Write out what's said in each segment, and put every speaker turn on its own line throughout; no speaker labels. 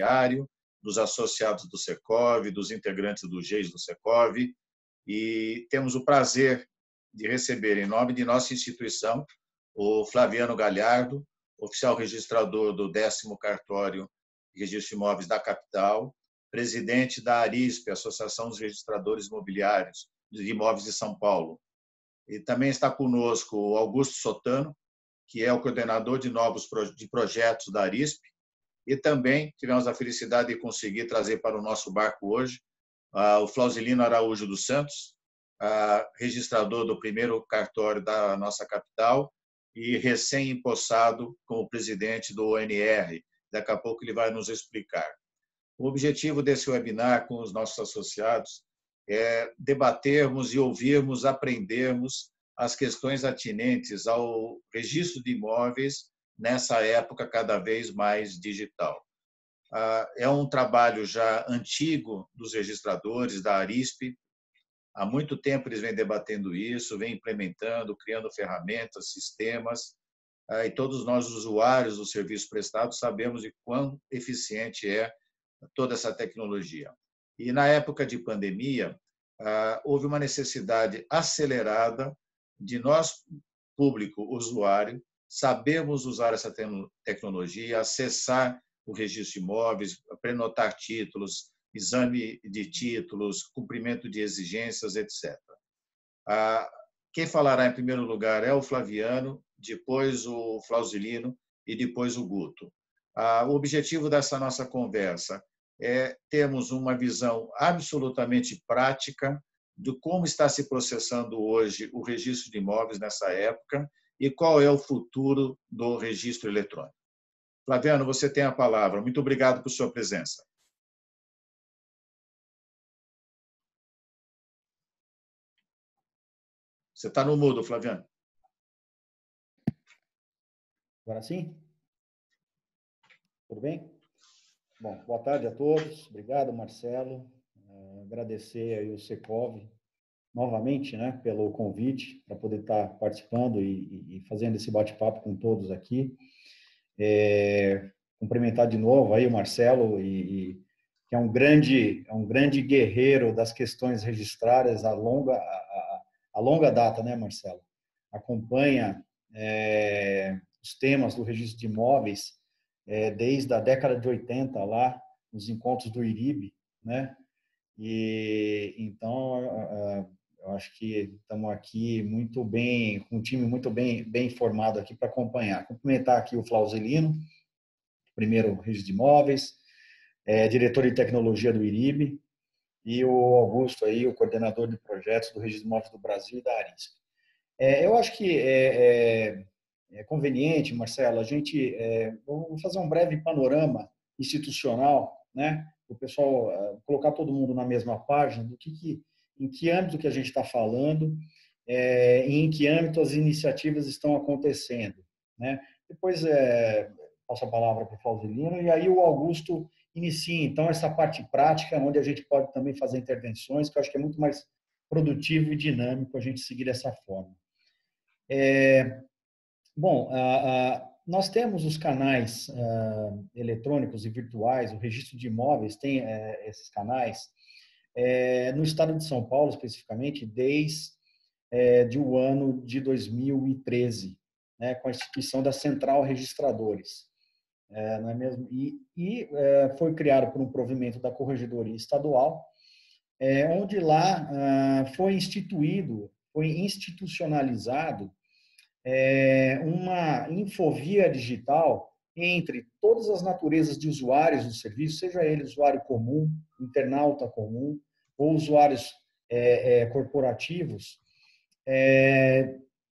imobiliário, dos associados do Secov, dos integrantes do GEIS do Secov, e temos o prazer de receber, em nome de nossa instituição, o Flaviano Galhardo, oficial registrador do 10º Cartório de Registro de Imóveis da capital, presidente da ARISP, Associação dos Registradores Imobiliários de Imóveis de São Paulo. E também está conosco o Augusto Sotano, que é o coordenador de novos projetos da ARISP, e também tivemos a felicidade de conseguir trazer para o nosso barco hoje o Flausilino Araújo dos Santos, registrador do 1º cartório da nossa capital e recém-empossado como presidente do ONR. Daqui a pouco ele vai nos explicar. O objetivo desse webinar com os nossos associados é debatermos e ouvirmos, aprendermos as questões atinentes ao registro de imóveis nessa época cada vez mais digital. É um trabalho já antigo dos registradores, da ARISP. Há muito tempo eles vêm debatendo isso, vêm implementando, criando ferramentas, sistemas, e todos nós, usuários do serviço prestado, sabemos de quão eficiente é toda essa tecnologia. E na época de pandemia, houve uma necessidade acelerada de nós, público, usuário, sabermos usar essa tecnologia, acessar o registro de imóveis, prenotar títulos, exame de títulos, cumprimento de exigências, etc. Quem falará em primeiro lugar é o Flaviano, depois o Flausilino e depois o Guto. O objetivo dessa nossa conversa é termos uma visão absolutamente prática de como está se processando hoje o registro de imóveis nessa época e qual é o futuro do registro eletrônico. Flaviano, você tem a palavra. Muito obrigado por sua presença. Você está no mudo, Flaviano.
Agora sim? Tudo bem? Bom, boa tarde a todos. Obrigado, Marcelo. Agradecer aí o Secov novamente, né, pelo convite para poder estar participando e fazendo esse bate-papo com todos aqui. Cumprimentar de novo aí o Marcelo, que é um grande guerreiro das questões registradas a longa data, né, Marcelo? Acompanha os temas do registro de imóveis desde a década de 80 lá, nos encontros do IRIB, né? E então eu acho que estamos aqui muito bem, com um time muito bem formado aqui para acompanhar. Cumprimentar aqui o Flausilino, primeiro registro de imóveis, diretor de tecnologia do IRIB, e o Augusto aí, o coordenador de projetos do Registro de Imóveis do Brasil e da ARISP. Eu acho que é conveniente, Marcelo, a gente vou fazer um breve panorama institucional, né? O pessoal colocar todo mundo na mesma página do em que âmbito que a gente está falando, e em que âmbito as iniciativas estão acontecendo, né? Depois passo a palavra para o Flausilino e aí o Augusto inicia então essa parte prática, onde a gente pode também fazer intervenções, que eu acho que é muito mais produtivo e dinâmico a gente seguir dessa forma. Bom, nós temos os canais eletrônicos e virtuais, o registro de imóveis tem esses canais, no estado de São Paulo, especificamente, desde o ano de 2013, né, com a instituição da Central Registradores. Não é mesmo? Foi criado por um provimento da Corregedoria Estadual, onde lá foi institucionalizado uma infovia digital entre todas as naturezas de usuários do serviço, seja ele usuário comum, internauta comum, ou usuários corporativos,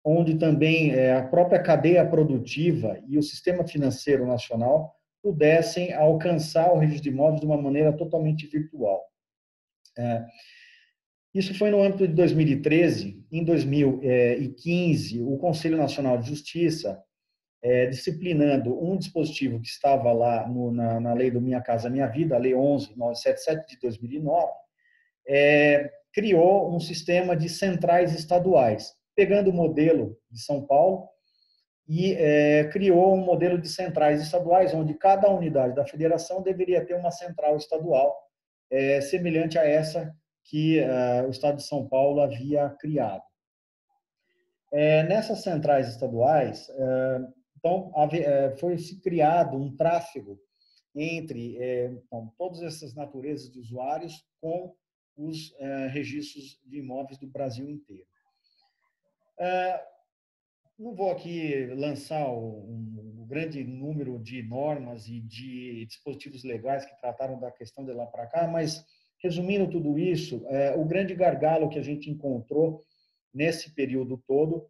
onde também a própria cadeia produtiva e o sistema financeiro nacional pudessem alcançar o registro de imóveis de uma maneira totalmente virtual. Isso foi no âmbito de 2013. Em 2015, o Conselho Nacional de Justiça, disciplinando um dispositivo que estava lá na lei do Minha Casa Minha Vida, a Lei 11.977 de 2009, criou um sistema de centrais estaduais, pegando o modelo de São Paulo, e criou um modelo de centrais estaduais, onde cada unidade da federação deveria ter uma central estadual, semelhante a essa que o Estado de São Paulo havia criado. Nessas centrais estaduais, então, foi criado um tráfego entre então, todas essas naturezas de usuários com os registros de imóveis do Brasil inteiro. Não vou aqui lançar um grande número de normas e de dispositivos legais que trataram da questão de lá para cá, mas, resumindo tudo isso, o grande gargalo que a gente encontrou nesse período todo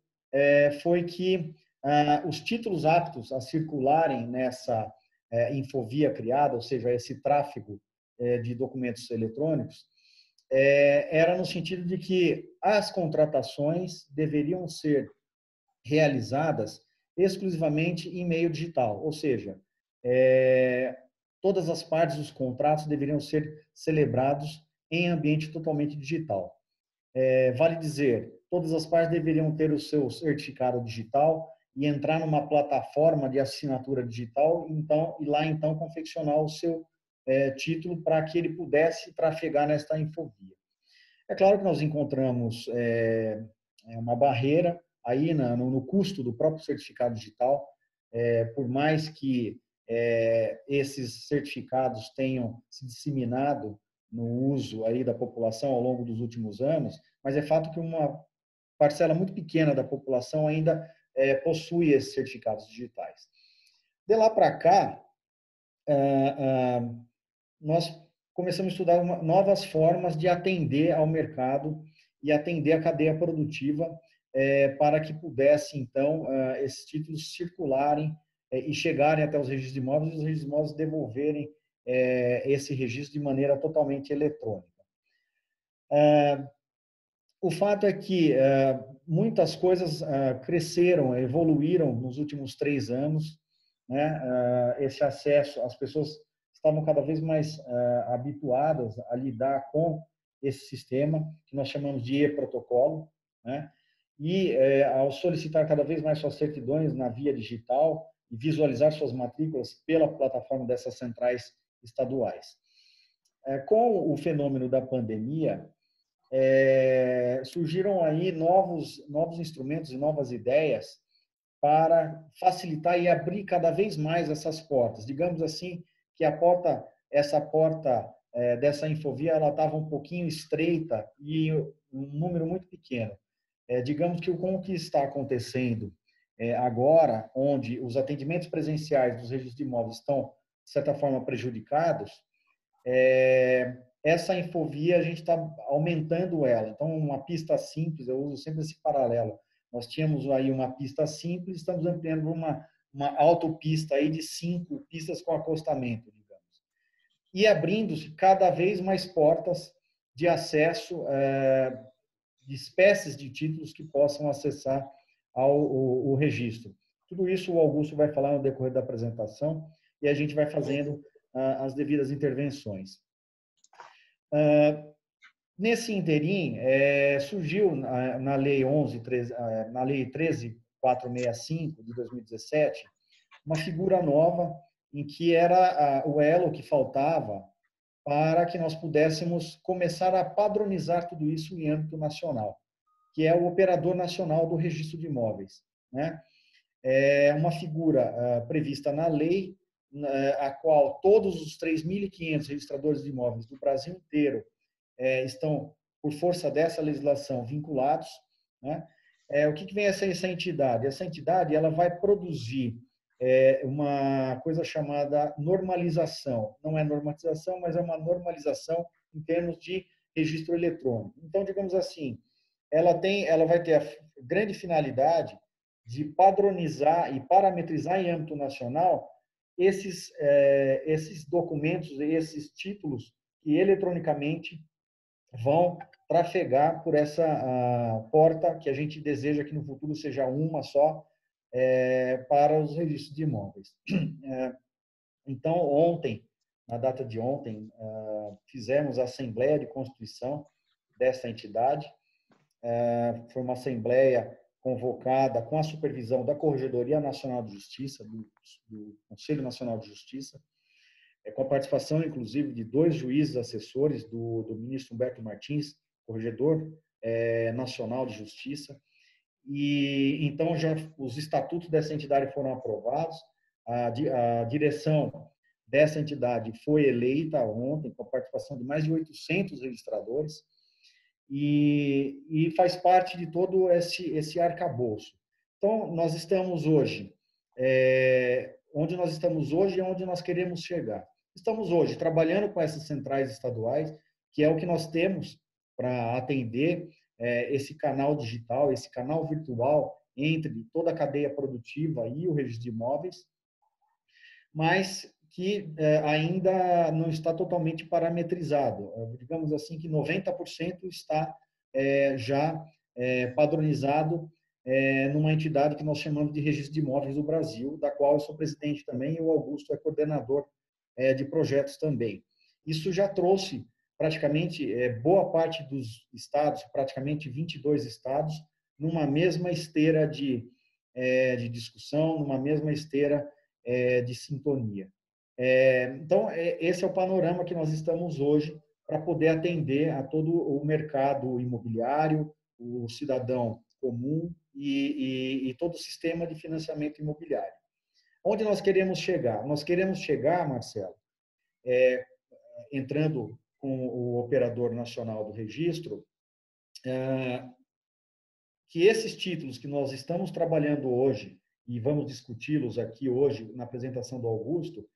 foi que os títulos aptos a circularem nessa infovia criada, ou seja, esse tráfego de documentos eletrônicos, era no sentido de que as contratações deveriam ser realizadas exclusivamente em meio digital, ou seja, todas as partes dos contratos deveriam ser celebrados em ambiente totalmente digital. Vale dizer, todas as partes deveriam ter o seu certificado digital e entrar numa plataforma de assinatura digital, e lá então confeccionar o seu título para que ele pudesse trafegar nesta infovia. É claro que nós encontramos uma barreira aí no custo do próprio certificado digital, por mais que esses certificados tenham se disseminado no uso aí da população ao longo dos últimos anos, mas é fato que uma parcela muito pequena da população ainda possui esses certificados digitais. De lá para cá, nós começamos a estudar novas formas de atender ao mercado e atender a cadeia produtiva para que pudesse, então, esses títulos circularem e chegarem até os registros de imóveis e os registros de imóveis devolverem esse registro de maneira totalmente eletrônica. O fato é que muitas coisas cresceram, evoluíram nos últimos 3 anos, né? Esse acesso, as pessoas estavam cada vez mais habituadas a lidar com esse sistema, que nós chamamos de e-protocolo, né? E ao solicitar cada vez mais suas certidões na via digital e visualizar suas matrículas pela plataforma dessas centrais estaduais. Com o fenômeno da pandemia, surgiram aí novos instrumentos e novas ideias para facilitar e abrir cada vez mais essas portas. Digamos assim, que essa porta dessa infovia, ela estava um pouquinho estreita e um número muito pequeno. Digamos que com o que está acontecendo agora, onde os atendimentos presenciais dos registros de imóveis estão, de certa forma, prejudicados, essa infovia a gente está aumentando ela. Então, uma pista simples, eu uso sempre esse paralelo. Nós tínhamos aí uma pista simples, estamos ampliando uma autopista aí de 5 pistas com acostamento, digamos. E abrindo-se cada vez mais portas de acesso de espécies de títulos que possam acessar o registro. Tudo isso o Augusto vai falar no decorrer da apresentação e a gente vai fazendo as devidas intervenções. Nesse interim, surgiu na Lei 13.465 de 2017, uma figura nova em que era o elo que faltava para que nós pudéssemos começar a padronizar tudo isso em âmbito nacional, que é o Operador Nacional do Registro de Imóveis, né? É uma figura prevista na lei, a qual todos os 3.500 registradores de imóveis do Brasil inteiro estão, por força dessa legislação, vinculados, né? O que vem a ser essa entidade? Essa entidade ela vai produzir uma coisa chamada normalização. Não é normatização, mas é uma normalização em termos de registro eletrônico. Então, digamos assim, ela vai ter a grande finalidade de padronizar e parametrizar em âmbito nacional esses documentos, esses títulos que eletronicamente vão trafegar por essa porta que a gente deseja que no futuro seja uma só para os registros de imóveis. Então, ontem, na data de ontem, fizemos a Assembleia de Constituição dessa entidade. Foi uma assembleia convocada com a supervisão da Corregedoria Nacional de Justiça, do Conselho Nacional de Justiça, com a participação, inclusive, de 2 juízes assessores do ministro Humberto Martins, Corregedor Nacional de Justiça. E então já os estatutos dessa entidade foram aprovados, a direção dessa entidade foi eleita ontem, com a participação de mais de 800 registradores, e faz parte de todo esse arcabouço. Então, nós estamos hoje, onde nós estamos hoje é onde nós queremos chegar. Estamos hoje trabalhando com essas centrais estaduais, que é o que nós temos para atender esse canal digital, esse canal virtual entre toda a cadeia produtiva e o registro de imóveis, mas que ainda não está totalmente parametrizado. Digamos assim que 90% está já padronizado numa entidade que nós chamamos de Registro de Imóveis do Brasil, da qual eu sou presidente também, e o Augusto é coordenador de projetos também. Isso já trouxe praticamente boa parte dos estados, praticamente 22 estados, numa mesma esteira de discussão, numa mesma esteira de sintonia. Então, esse é o panorama que nós estamos hoje para poder atender a todo o mercado imobiliário, o cidadão comum e todo o sistema de financiamento imobiliário. Onde nós queremos chegar? Nós queremos chegar, Marcelo, entrando com o operador nacional do registro, que esses títulos que nós estamos trabalhando hoje, e vamos discuti-los aqui hoje na apresentação do Augusto,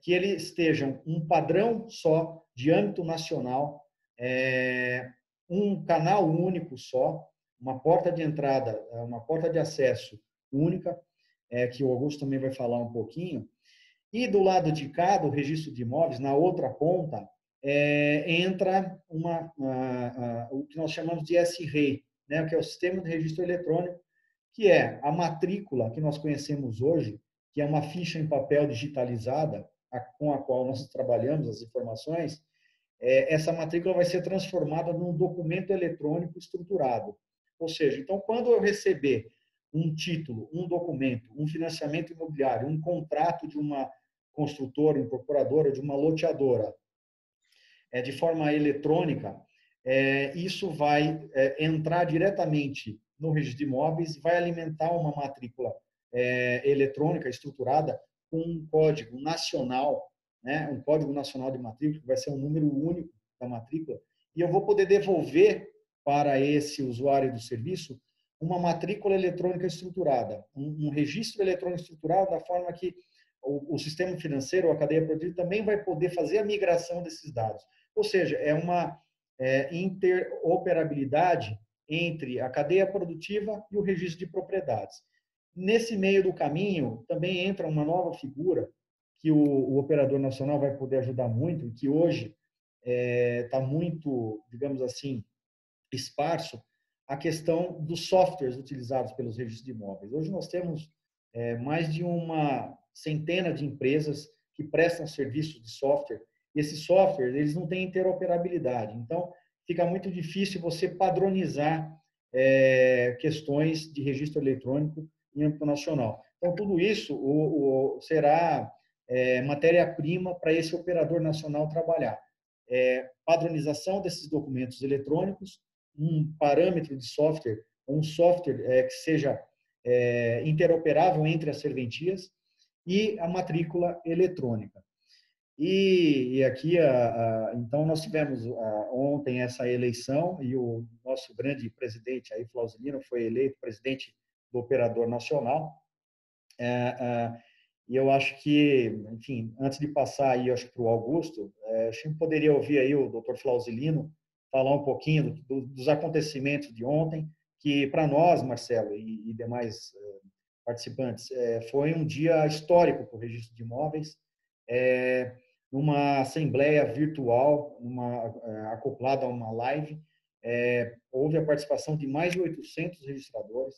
que eles estejam um padrão só de âmbito nacional, um canal único só, uma porta de entrada, uma porta de acesso única, que o Augusto também vai falar um pouquinho. E do lado de cá, do registro de imóveis, na outra ponta, entra o que nós chamamos de S-REI, né, que é o Sistema de Registro Eletrônico, que é a matrícula que nós conhecemos hoje, que é uma ficha em papel digitalizada, com a qual nós trabalhamos as informações. Essa matrícula vai ser transformada num documento eletrônico estruturado. Ou seja, então, quando eu receber um título, um documento, um financiamento imobiliário, um contrato de uma construtora, incorporadora, de uma loteadora, de forma eletrônica, isso vai entrar diretamente no registro de imóveis e vai alimentar uma matrícula eletrônica estruturada com um código nacional, né, um código nacional de matrícula, que vai ser um número único da matrícula, e eu vou poder devolver para esse usuário do serviço uma matrícula eletrônica estruturada, um registro eletrônico estruturado da forma que o sistema financeiro, a cadeia produtiva, também vai poder fazer a migração desses dados. Ou seja, é uma interoperabilidade entre a cadeia produtiva e o registro de propriedades. Nesse meio do caminho, também entra uma nova figura que o operador nacional vai poder ajudar muito, e que hoje está muito, digamos assim, esparso, a questão dos softwares utilizados pelos registros de imóveis. Hoje nós temos mais de uma centena de empresas que prestam serviços de software, e esses softwares eles não têm interoperabilidade. Então, fica muito difícil você padronizar questões de registro eletrônico em âmbito nacional. Então, tudo isso será matéria-prima para esse operador nacional trabalhar. Padronização desses documentos eletrônicos, um parâmetro de software, um software que seja interoperável entre as serventias, e a matrícula eletrônica. E aqui, então, nós tivemos ontem essa eleição, e o nosso grande presidente, aí, Flauzilino, foi eleito presidente do Operador Nacional. E eu acho que, enfim, antes de passar aí, acho que para o Augusto, acho que poderia ouvir aí o doutor Flauzilino falar um pouquinho dos acontecimentos de ontem, que para nós, Marcelo, e demais participantes, foi um dia histórico para o registro de imóveis, numa assembleia virtual, acoplada a uma live, houve a participação de mais de 800 registradores,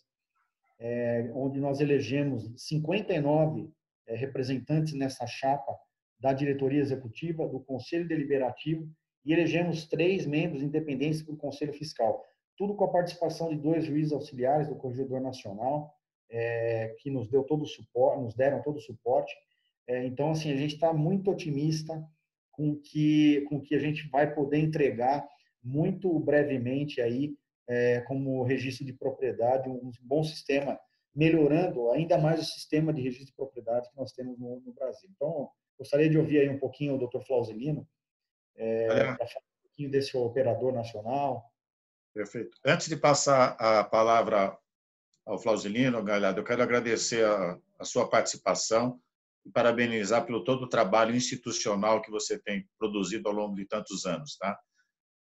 onde nós elegemos 59 representantes nessa chapa da diretoria executiva, do conselho deliberativo, e elegemos 3 membros independentes para o conselho fiscal. tudo com a participação de 2 juízes auxiliares do Corregedor Nacional, que nos deram todo o suporte. Então, assim, a gente está muito otimista com que a gente vai poder entregar muito brevemente aí, como registro de propriedade, um bom sistema, melhorando ainda mais o sistema de registro de propriedade que nós temos no Brasil. Então, gostaria de ouvir aí um pouquinho o Dr. Flausilino, para falar um pouquinho desse operador nacional.
Perfeito. Antes de passar a palavra ao Flausilino, Galhardo, eu quero agradecer a sua participação e parabenizar pelo todo o trabalho institucional que você tem produzido ao longo de tantos anos. Tá?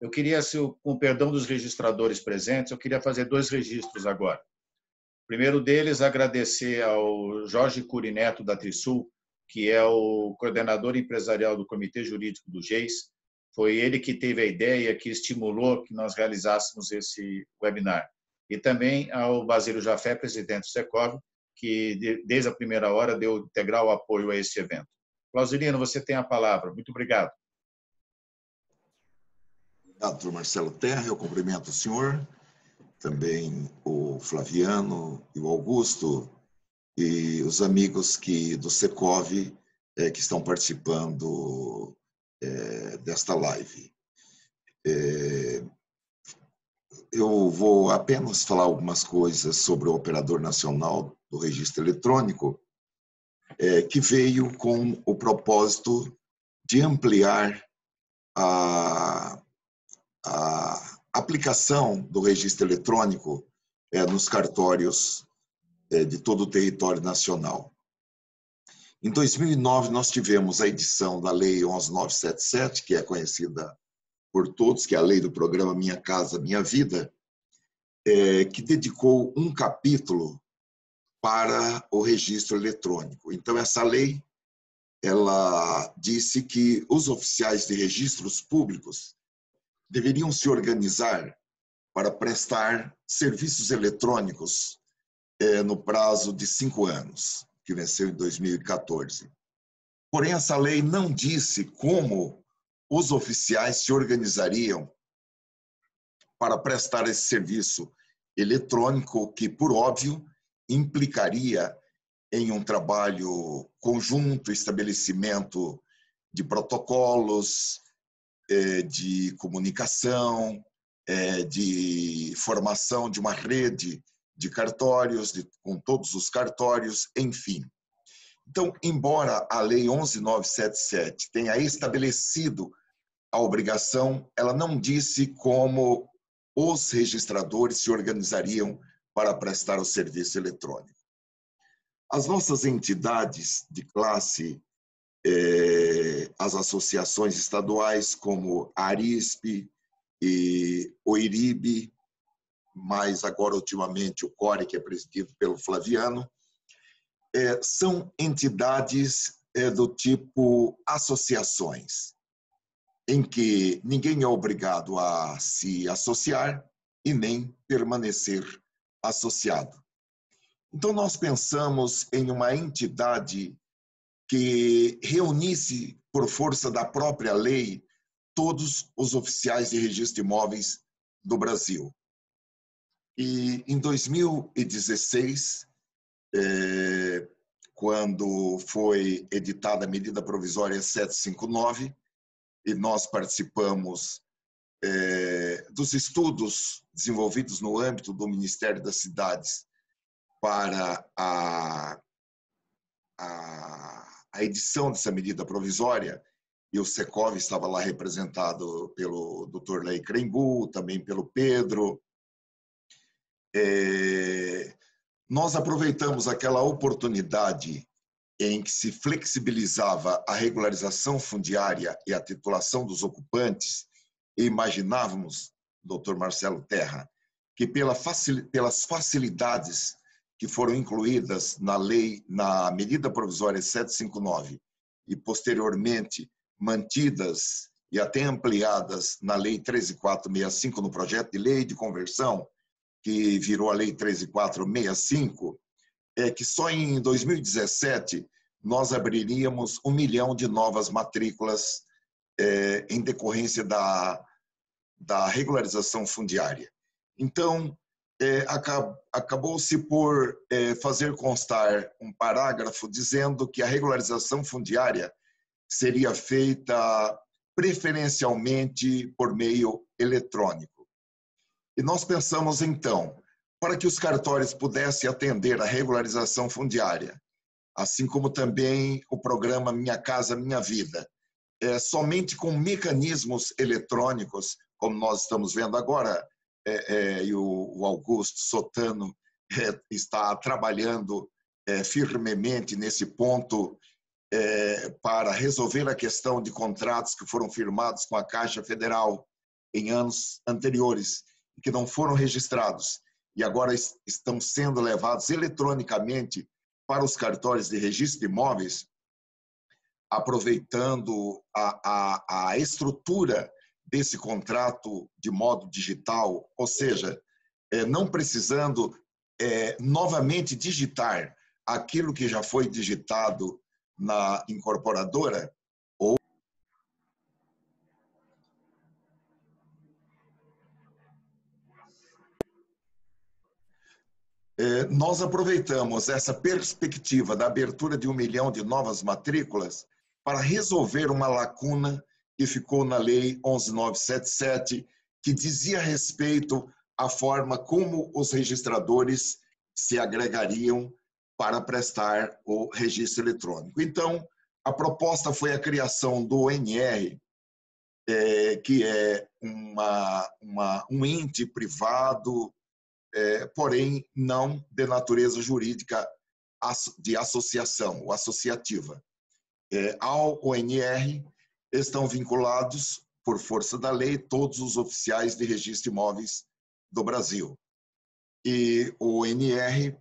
Eu queria, com o perdão dos registradores presentes, eu queria fazer 2 registros agora. O primeiro deles, agradecer ao Jorge Curineto, da Trisul, que é o coordenador empresarial do Comitê Jurídico do GEIS. Foi ele que teve a ideia, que estimulou que nós realizássemos esse webinar. E também ao Basílio Jafé, presidente do Secov, que desde a primeira hora deu integral apoio a esse evento. Flausilino, você tem a palavra. Muito obrigado.
Obrigado, doutor Marcelo Terra. Eu cumprimento o senhor, também o Flaviano e o Augusto, e os amigos do Secov que estão participando desta live. Eu vou apenas falar algumas coisas sobre o Operador Nacional do Registro Eletrônico, que veio com o propósito de ampliar a aplicação do registro eletrônico nos cartórios de todo o território nacional. Em 2009, nós tivemos a edição da Lei 11.977, que é conhecida por todos, que é a lei do programa Minha Casa Minha Vida, que dedicou um capítulo para o registro eletrônico. Então, essa lei, ela disse que os oficiais de registros públicos deveriam se organizar para prestar serviços eletrônicos no prazo de 5 anos, que venceu em 2014. Porém, essa lei não disse como os oficiais se organizariam para prestar esse serviço eletrônico, que, por óbvio, implicaria em um trabalho conjunto, estabelecimento de protocolos, de comunicação, de formação de uma rede de cartórios, com todos os cartórios, enfim. Então, embora a Lei 11.977 tenha estabelecido a obrigação, ela não disse como os registradores se organizariam para prestar o serviço eletrônico. As nossas entidades de classe, as associações estaduais como a Arisp e o IRIB, mais agora ultimamente o CORE, que é presidido pelo Flaviano, são entidades do tipo associações, em que ninguém é obrigado a se associar e nem permanecer associado. Então, nós pensamos em uma entidade que reunisse, por força da própria lei, todos os oficiais de registro de imóveis do Brasil. E em 2016, quando foi editada a medida provisória 759, e nós participamos dos estudos desenvolvidos no âmbito do Ministério das Cidades para a edição dessa medida provisória, e o Secov estava lá representado pelo Dr. Lei Crembu, também pelo Pedro. Nós aproveitamos aquela oportunidade em que se flexibilizava a regularização fundiária e a titulação dos ocupantes, e imaginávamos, Dr. Marcelo Terra, que pelas facilidades que foram incluídas na lei, na medida provisória 759, e posteriormente mantidas e até ampliadas na lei 13.465, no projeto de lei de conversão, que virou a lei 13.465, que só em 2017 nós abriríamos 1 milhão de novas matrículas em decorrência da regularização fundiária. Então, acabou-se por fazer constar um parágrafo dizendo que a regularização fundiária seria feita preferencialmente por meio eletrônico. E nós pensamos, então, para que os cartórios pudessem atender a regularização fundiária, assim como também o programa Minha Casa Minha Vida, somente com mecanismos eletrônicos, como nós estamos vendo agora, e o Augusto Sotano está trabalhando firmemente nesse ponto para resolver a questão de contratos que foram firmados com a Caixa Federal em anos anteriores e que não foram registrados e agora estão sendo levados eletronicamente para os cartórios de registro de imóveis, aproveitando a estrutura desse contrato de modo digital, ou seja, não precisando novamente digitar aquilo que já foi digitado na incorporadora, ou nós aproveitamos essa perspectiva da abertura de 1 milhão de novas matrículas para resolver uma lacuna que ficou na Lei 11.977, que dizia respeito à forma como os registradores se agregariam para prestar o registro eletrônico. Então, a proposta foi a criação do ONR, que é um ente privado, porém não de natureza jurídica de associação, ou associativa. Ao ONR estão vinculados, por força da lei, todos os oficiais de registro de imóveis do Brasil. E o ONR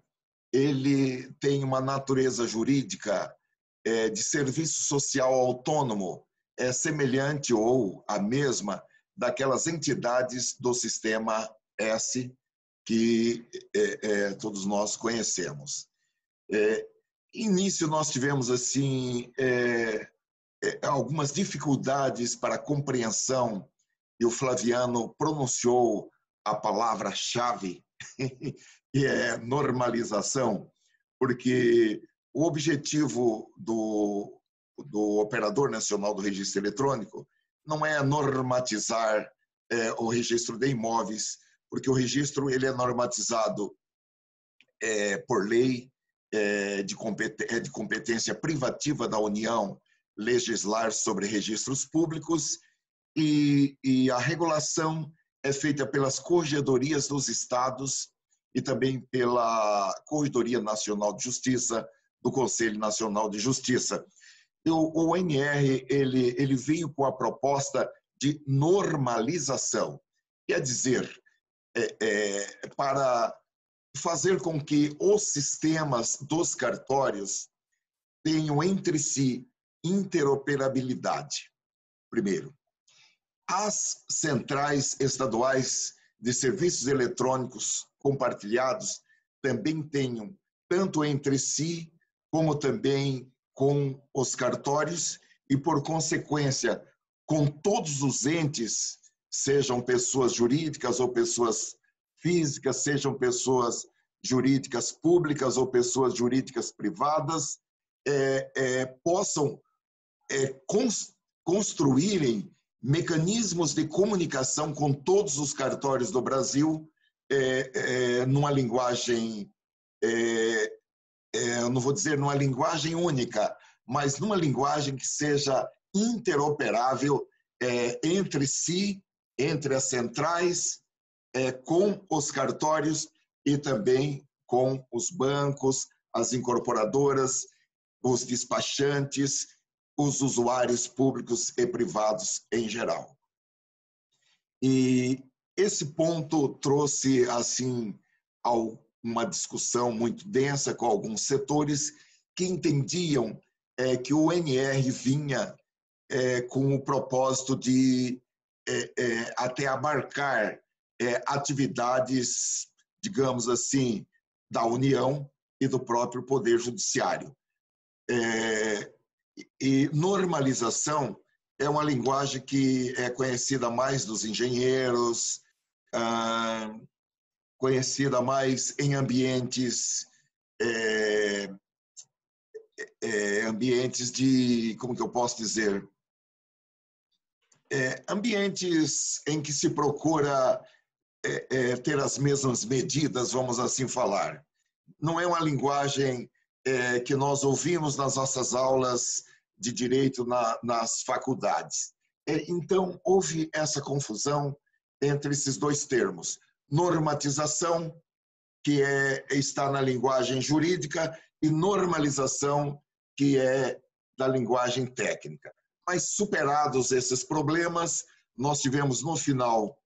ele tem uma natureza jurídica de serviço social autônomo, semelhante ou a mesma daquelas entidades do sistema S que todos nós conhecemos. Início nós tivemos assim algumas dificuldades para a compreensão, e o Flaviano pronunciou a palavra-chave, que é normalização, porque o objetivo do Operador Nacional do Registro Eletrônico não é normatizar o registro de imóveis, porque o registro ele é normatizado por lei, de competência privativa da União legislar sobre registros públicos, e a regulação é feita pelas corregedorias dos estados e também pela Corregedoria Nacional de Justiça, do Conselho Nacional de Justiça. O ONR ele veio com a proposta de normalização, quer dizer, para fazer com que os sistemas dos cartórios tenham entre si interoperabilidade. Primeiro, as centrais estaduais de serviços eletrônicos compartilhados também tenham, tanto entre si, como também com os cartórios e, por consequência, com todos os entes, sejam pessoas jurídicas ou pessoas físicas, sejam pessoas jurídicas públicas ou pessoas jurídicas privadas, possam construírem mecanismos de comunicação com todos os cartórios do Brasil numa linguagem, eu não vou dizer numa linguagem única, mas numa linguagem que seja interoperável entre si, entre as centrais, com os cartórios e também com os bancos, as incorporadoras, os despachantes, os usuários públicos e privados em geral. E esse ponto trouxe assim uma discussão muito densa com alguns setores que entendiam que o ONR vinha com o propósito de até abarcar atividades, digamos assim, da União e do próprio Poder Judiciário. E normalização é uma linguagem que é conhecida mais dos engenheiros, conhecida mais em ambientes ambientes de, como que eu posso dizer, ambientes em que se procura ter as mesmas medidas, vamos assim falar. Não é uma linguagem que nós ouvimos nas nossas aulas de direito nas faculdades. Então, houve essa confusão entre esses dois termos. Normatização, que está na linguagem jurídica, e normalização, que é da linguagem técnica. Mas, superados esses problemas, nós tivemos, no final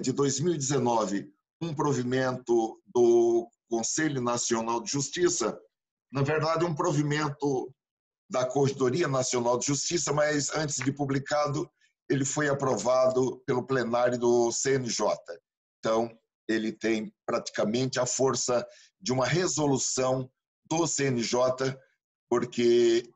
de 2019, um provimento do Conselho Nacional de Justiça, na verdade, um provimento da Corregedoria Nacional de Justiça, mas antes de publicado, ele foi aprovado pelo plenário do CNJ. Então, ele tem praticamente a força de uma resolução do CNJ, porque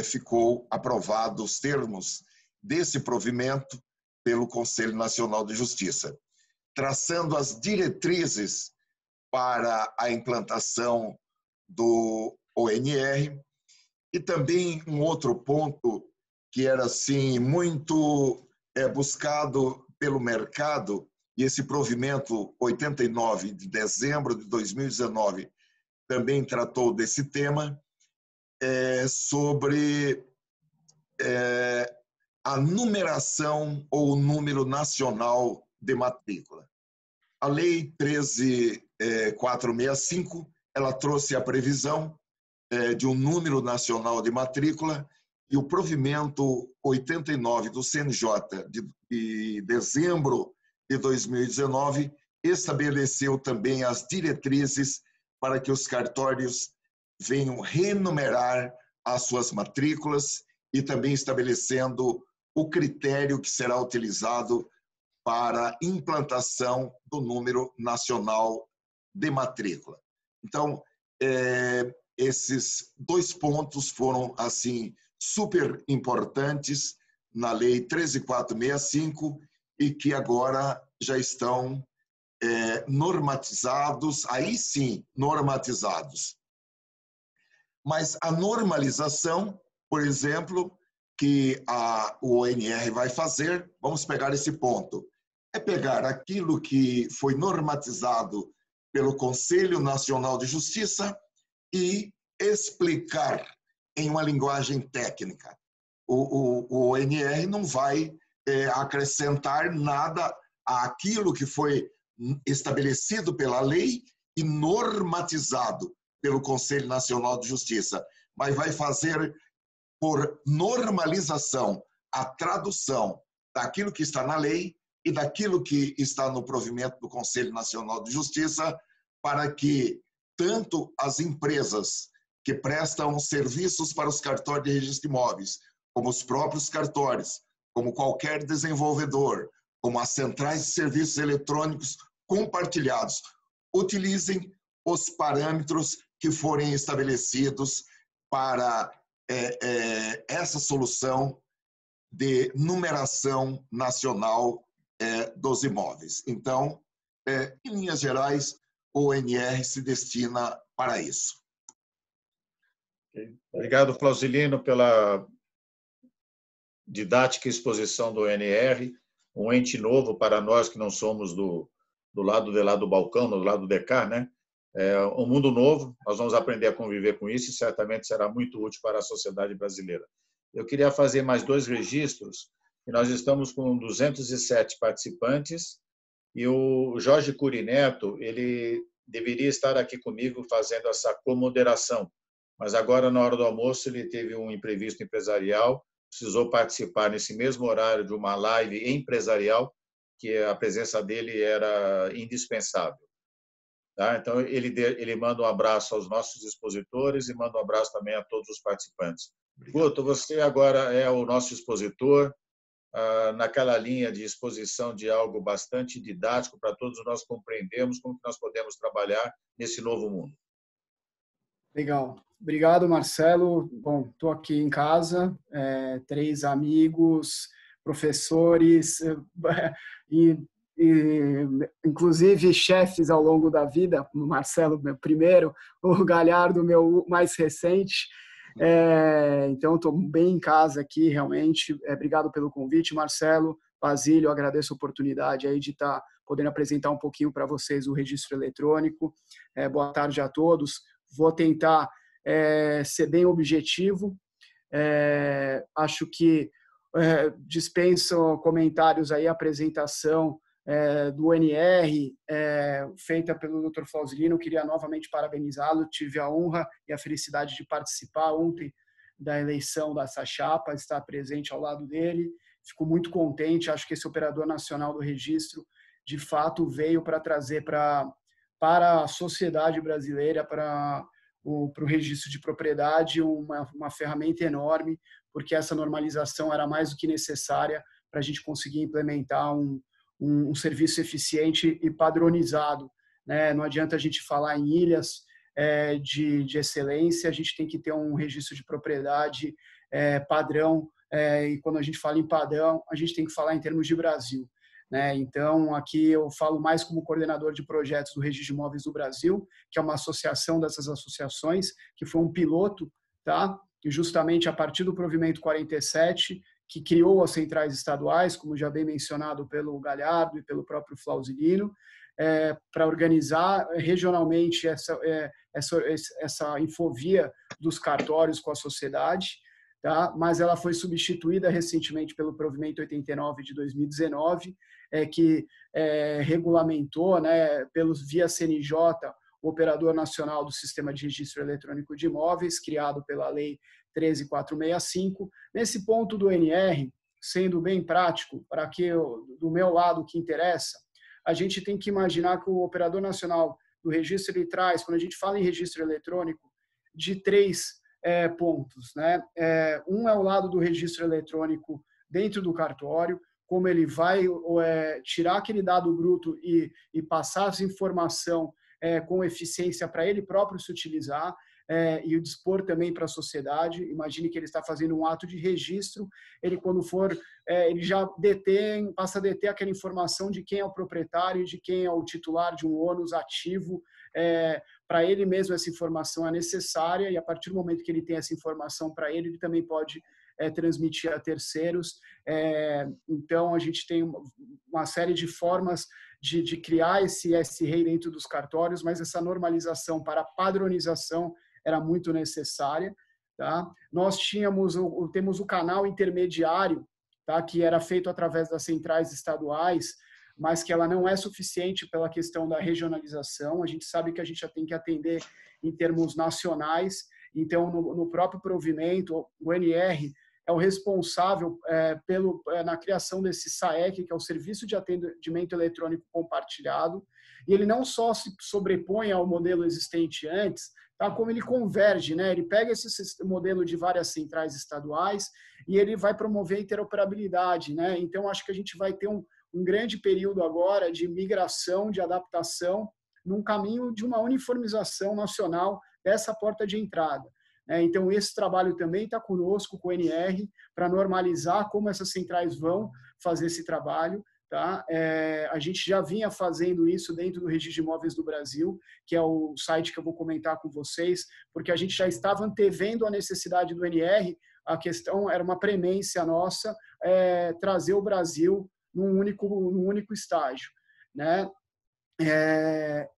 ficou aprovado os termos desse provimento pelo Conselho Nacional de Justiça, traçando as diretrizes para a implantação do ONR. E também um outro ponto que era assim muito buscado pelo mercado, e esse provimento 89 de dezembro de 2019 também tratou desse tema, sobre a numeração ou o número nacional de matrícula. A Lei 13.465, ela trouxe a previsão de um número nacional de matrícula, e o provimento 89 do CNJ de dezembro de 2019 estabeleceu também as diretrizes para que os cartórios venham renumerar as suas matrículas, e também estabelecendo o critério que será utilizado para a implantação do número nacional de matrícula. Então, esses dois pontos foram assim super importantes na Lei 13.465 e que agora já estão normatizados, aí sim, normatizados. Mas a normalização, por exemplo, que o ONR vai fazer, vamos pegar esse ponto, é pegar aquilo que foi normatizado pelo Conselho Nacional de Justiça e explicar em uma linguagem técnica. O ONR não vai acrescentar nada àquilo que foi estabelecido pela lei e normatizado pelo Conselho Nacional de Justiça, mas vai fazer por normalização a tradução daquilo que está na lei e daquilo que está no provimento do Conselho Nacional de Justiça, para que tanto as empresas que prestam serviços para os cartórios de registro de imóveis, como os próprios cartórios, como qualquer desenvolvedor, como as centrais de serviços eletrônicos compartilhados, utilizem os parâmetros que forem estabelecidos para essa solução de numeração nacional dos imóveis. Então, em linhas gerais, o ONR se destina para isso.
Obrigado, Clausilino, pela didática exposição do ONR, um ente novo para nós que não somos do lado de lá do balcão, do lado do DECAR, né? É um mundo novo, nós vamos aprender a conviver com isso e certamente será muito útil para a sociedade brasileira. Eu queria fazer mais 2 registros, e nós estamos com 207 participantes, e o Jorge Curi Neto, ele deveria estar aqui comigo fazendo essa comoderação, mas agora, na hora do almoço, ele teve um imprevisto empresarial, precisou participar nesse mesmo horário de uma live empresarial, que a presença dele era indispensável. Tá? Então, ele manda um abraço aos nossos expositores e manda um abraço também a todos os participantes. Guto, você agora é o nosso expositor, naquela linha de exposição de algo bastante didático para todos nós compreendermos como que nós podemos trabalhar nesse novo mundo.
Legal. Obrigado, Marcelo. Bom, estou aqui em casa, 3 amigos, professores, e inclusive chefes ao longo da vida, o Marcelo, meu primeiro, o Galhardo, meu mais recente. Então, estou bem em casa aqui, realmente. Obrigado pelo convite, Marcelo, Basílio, agradeço a oportunidade aí de estar podendo apresentar um pouquinho para vocês o registro eletrônico. Boa tarde a todos. Vou tentar ser bem objetivo. Acho que dispenso comentários aí, a apresentação do NR, feita pelo Dr. Flauzilino. Queria novamente parabenizá-lo. Tive a honra e a felicidade de participar ontem da eleição dessa chapa, estar presente ao lado dele. Fico muito contente. Acho que esse operador nacional do registro, de fato, veio para trazer para a sociedade brasileira, para o registro de propriedade, uma ferramenta enorme, porque essa normalização era mais do que necessária para a gente conseguir implementar um serviço eficiente e padronizado, né? Não adianta a gente falar em ilhas de excelência, a gente tem que ter um registro de propriedade padrão, e quando a gente fala em padrão, a gente tem que falar em termos de Brasil, né? Então, aqui eu falo mais como coordenador de projetos do Registro de Imóveis do Brasil, que é uma associação dessas associações, que foi um piloto, tá? E justamente a partir do provimento 47, que criou as centrais estaduais, como já bem mencionado pelo Galhardo e pelo próprio Flauzilino, para organizar regionalmente essa infovia dos cartórios com a sociedade, tá? Mas ela foi substituída recentemente pelo provimento 89 de 2019, que regulamentou, né, via CNJ, o Operador Nacional do Sistema de Registro Eletrônico de Imóveis, criado pela Lei 13.465. Nesse ponto do NR, sendo bem prático, para que do meu lado o que interessa, a gente tem que imaginar que o Operador Nacional do Registro ele traz, quando a gente fala em registro eletrônico, de 3 pontos, né? Um é o lado do registro eletrônico dentro do cartório, como ele vai tirar aquele dado bruto e passar essa informação com eficiência para ele próprio se utilizar, e o dispor também para a sociedade. Imagine que ele está fazendo um ato de registro, ele quando for, ele já passa a deter aquela informação de quem é o proprietário, de quem é o titular de um ônus ativo. Para ele mesmo essa informação é necessária, e a partir do momento que ele tem essa informação para ele, ele também pode transmitir a terceiros. Então, a gente tem uma série de formas de criar esse SREI dentro dos cartórios, mas essa normalização para a padronização era muito necessária, tá? Nós temos o canal intermediário, tá? Que era feito através das centrais estaduais, mas que ela não é suficiente pela questão da regionalização. A gente sabe que a gente já tem que atender em termos nacionais. Então, no próprio provimento, o NR é o responsável na criação desse SAEC, que é o Serviço de Atendimento Eletrônico Compartilhado, e ele não só se sobrepõe ao modelo existente antes, tá, como ele converge, né? Ele pega esse modelo de várias centrais estaduais e ele vai promover a interoperabilidade, né? Então, acho que a gente vai ter um grande período agora de migração, de adaptação, num caminho de uma uniformização nacional dessa porta de entrada. Então, esse trabalho também está conosco, com o NR, para normalizar como essas centrais vão fazer esse trabalho. Tá? A gente já vinha fazendo isso dentro do Registro de Imóveis do Brasil, que é o site que eu vou comentar com vocês, porque a gente já estava antevendo a necessidade do NR, a questão era uma premência nossa, trazer o Brasil num único estágio, né?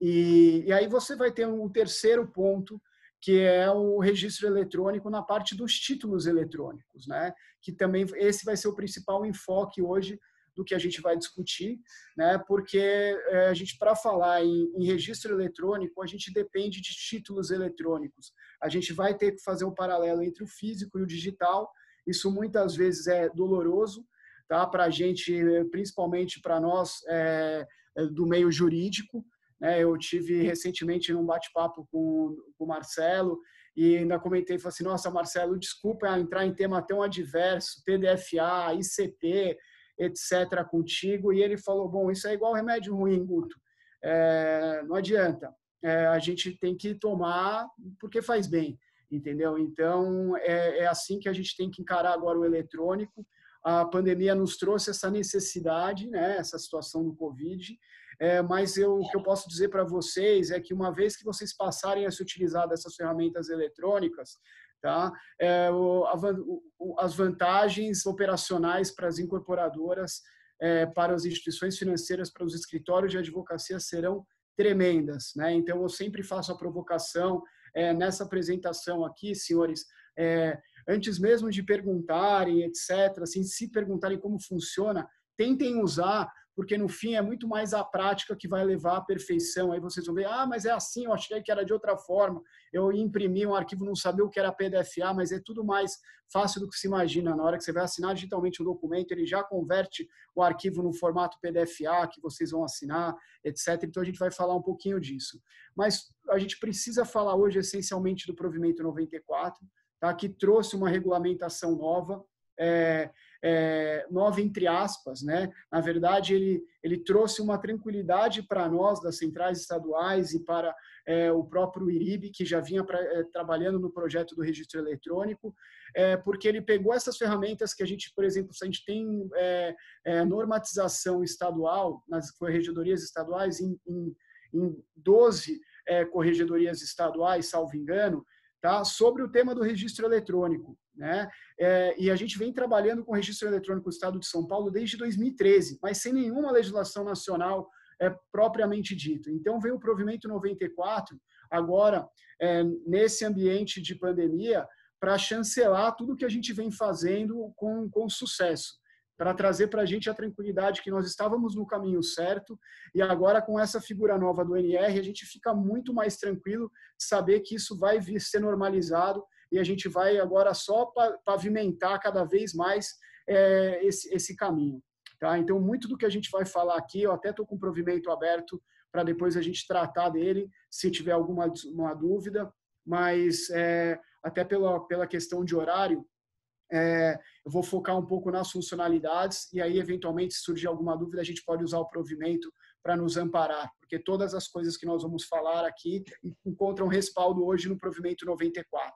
E aí você vai ter um terceiro ponto, que é o registro eletrônico na parte dos títulos eletrônicos, né? Que também esse vai ser o principal enfoque hoje do que a gente vai discutir, né? Porque a gente, para falar em registro eletrônico, a gente depende de títulos eletrônicos. A gente vai ter que fazer um paralelo entre o físico e o digital. Isso muitas vezes é doloroso, tá? Para a gente, principalmente para nós do meio jurídico. Eu tive recentemente num bate-papo com o Marcelo e ainda comentei, falei assim, nossa, Marcelo, desculpa entrar em tema tão adverso, TDFA, ICP, etc. contigo. E ele falou, bom, isso é igual remédio ruim, Guto. Não adianta. A gente tem que tomar porque faz bem, entendeu? Então, é assim que a gente tem que encarar agora o eletrônico. a pandemia nos trouxe essa necessidade, né, essa situação do Covid, mas o que eu posso dizer para vocês é que uma vez que vocês passarem a se utilizar dessas ferramentas eletrônicas, tá, as vantagens operacionais para as incorporadoras, para as instituições financeiras, para os escritórios de advocacia serão tremendas, né? Então, eu sempre faço a provocação nessa apresentação aqui, senhores, antes mesmo de perguntarem, etc., assim, se perguntarem como funciona, tentem usar, porque no fim é muito mais a prática que vai levar à perfeição. Aí vocês vão ver, mas é assim, eu achei que era de outra forma, eu imprimi um arquivo, não sabia o que era PDFA, mas é tudo mais fácil do que se imagina. Na hora que você vai assinar digitalmente um documento, ele já converte o arquivo no formato PDFA que vocês vão assinar, etc. Então, a gente vai falar um pouquinho disso. Mas a gente precisa falar hoje, essencialmente, do provimento 94, tá? Que trouxe uma regulamentação nova, nova entre aspas, né? Na verdade, ele trouxe uma tranquilidade para nós das centrais estaduais e para o próprio IRIB, que já vinha trabalhando no projeto do registro eletrônico, porque ele pegou essas ferramentas que a gente, por exemplo, se a gente tem normatização estadual nas corregedorias estaduais, em 12 corregedorias estaduais, salvo engano, tá? Sobre o tema do registro eletrônico, né? E a gente vem trabalhando com o registro eletrônico no estado de São Paulo desde 2013, mas sem nenhuma legislação nacional propriamente dita. Então, veio o provimento 94, agora, nesse ambiente de pandemia, para chancelar tudo que a gente vem fazendo com sucesso, para trazer para a gente a tranquilidade que nós estávamos no caminho certo, e agora com essa figura nova do NR, a gente fica muito mais tranquilo de saber que isso vai vir ser normalizado, e a gente vai agora só pavimentar cada vez mais esse caminho. Tá? Então, muito do que a gente vai falar aqui, eu até estou com o provimento aberto para depois a gente tratar dele, se tiver alguma dúvida, mas até pela questão de horário, eu vou focar um pouco nas funcionalidades e aí, eventualmente, se surgir alguma dúvida, a gente pode usar o provimento para nos amparar, porque todas as coisas que nós vamos falar aqui encontram respaldo hoje no provimento 94.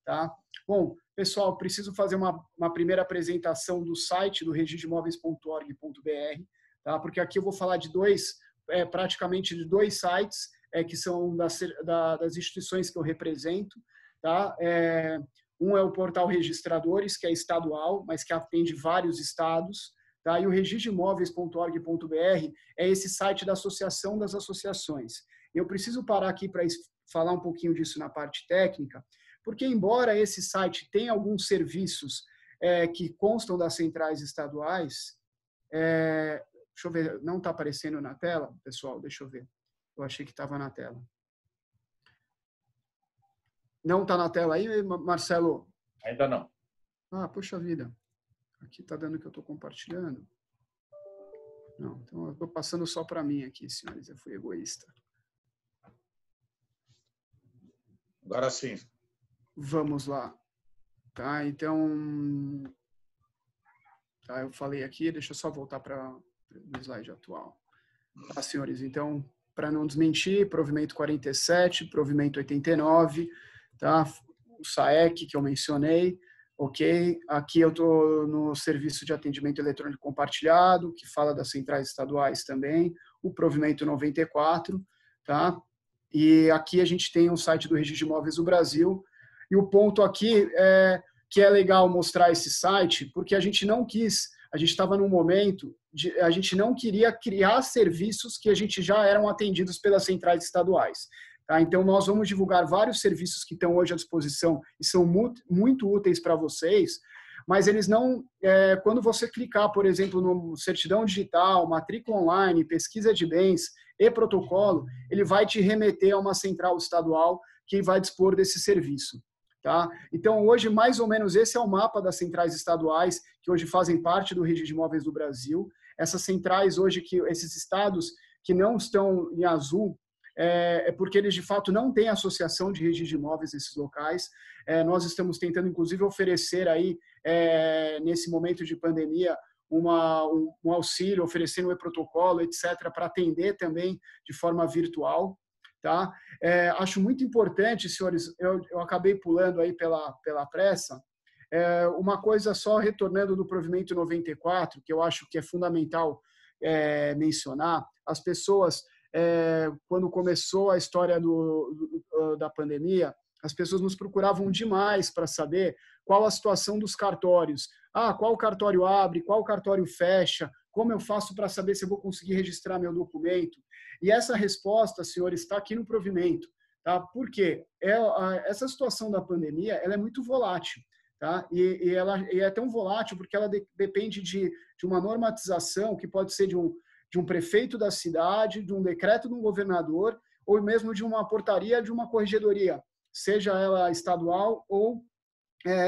Tá? Bom, pessoal, preciso fazer uma primeira apresentação do site do registromóveis.org.br, tá? Porque aqui eu vou falar de praticamente de dois sites que são das instituições que eu represento. Tá? Um é o portal Registradores, que é estadual, mas que atende vários estados. Tá? E o registromóveis.org.br é esse site da Associação das Associações. Eu preciso parar aqui para falar um pouquinho disso na parte técnica, porque embora esse site tenha alguns serviços que constam das centrais estaduais, deixa eu ver, não está aparecendo na tela, pessoal, deixa eu ver. Eu achei que estava na tela. Não está na tela aí, Marcelo?
Ainda não.
Puxa vida. Aqui está dando que eu estou compartilhando. Não, então eu estou passando só para mim aqui, senhores, eu fui egoísta.
Agora sim.
Vamos lá. Tá, então... Tá, eu falei aqui, deixa eu só voltar para o slide atual. Tá, senhores, então, para não desmentir, provimento 47, provimento 89, tá? O SAEC que eu mencionei, ok? Aqui eu estou no serviço de atendimento eletrônico compartilhado, que fala das centrais estaduais também, o provimento 94, tá? E aqui a gente tem um site do Registro de Imóveis do Brasil. E o ponto aqui é que é legal mostrar esse site, porque a gente estava num momento, a gente não queria criar serviços que a gente já eram atendidos pelas centrais estaduais. Tá? Então, nós vamos divulgar vários serviços que estão hoje à disposição e são muito úteis para vocês, mas eles não... quando você clicar, por exemplo, no certidão digital, matrícula online, pesquisa de bens e protocolo, ele vai te remeter a uma central estadual que vai dispor desse serviço. Tá? Então, hoje, mais ou menos, esse é o mapa das centrais estaduais que hoje fazem parte do Registro de Imóveis do Brasil. Essas centrais hoje, esses estados que não estão em azul, porque eles, de fato, não têm associação de registro de imóveis nesses locais. Nós estamos tentando, inclusive, oferecer aí, nesse momento de pandemia, um auxílio, oferecendo um e-protocolo, etc., para atender também de forma virtual. Tá? Acho muito importante, senhores, eu acabei pulando aí pela pressa, Uma coisa só, retornando do provimento 94, que eu acho que é fundamental mencionar, as pessoas, quando começou a história da pandemia, as pessoas nos procuravam demais para saber qual a situação dos cartórios. Qual cartório abre, qual cartório fecha, como eu faço para saber se eu vou conseguir registrar meu documento? E essa resposta, senhores, está aqui no provimento. Tá? Por quê? Essa situação da pandemia ela é muito volátil. Tá? E ela é tão volátil porque ela depende de uma normatização que pode ser de um prefeito da cidade, de um decreto de um governador, ou mesmo de uma portaria de uma corregedoria, seja ela estadual ou,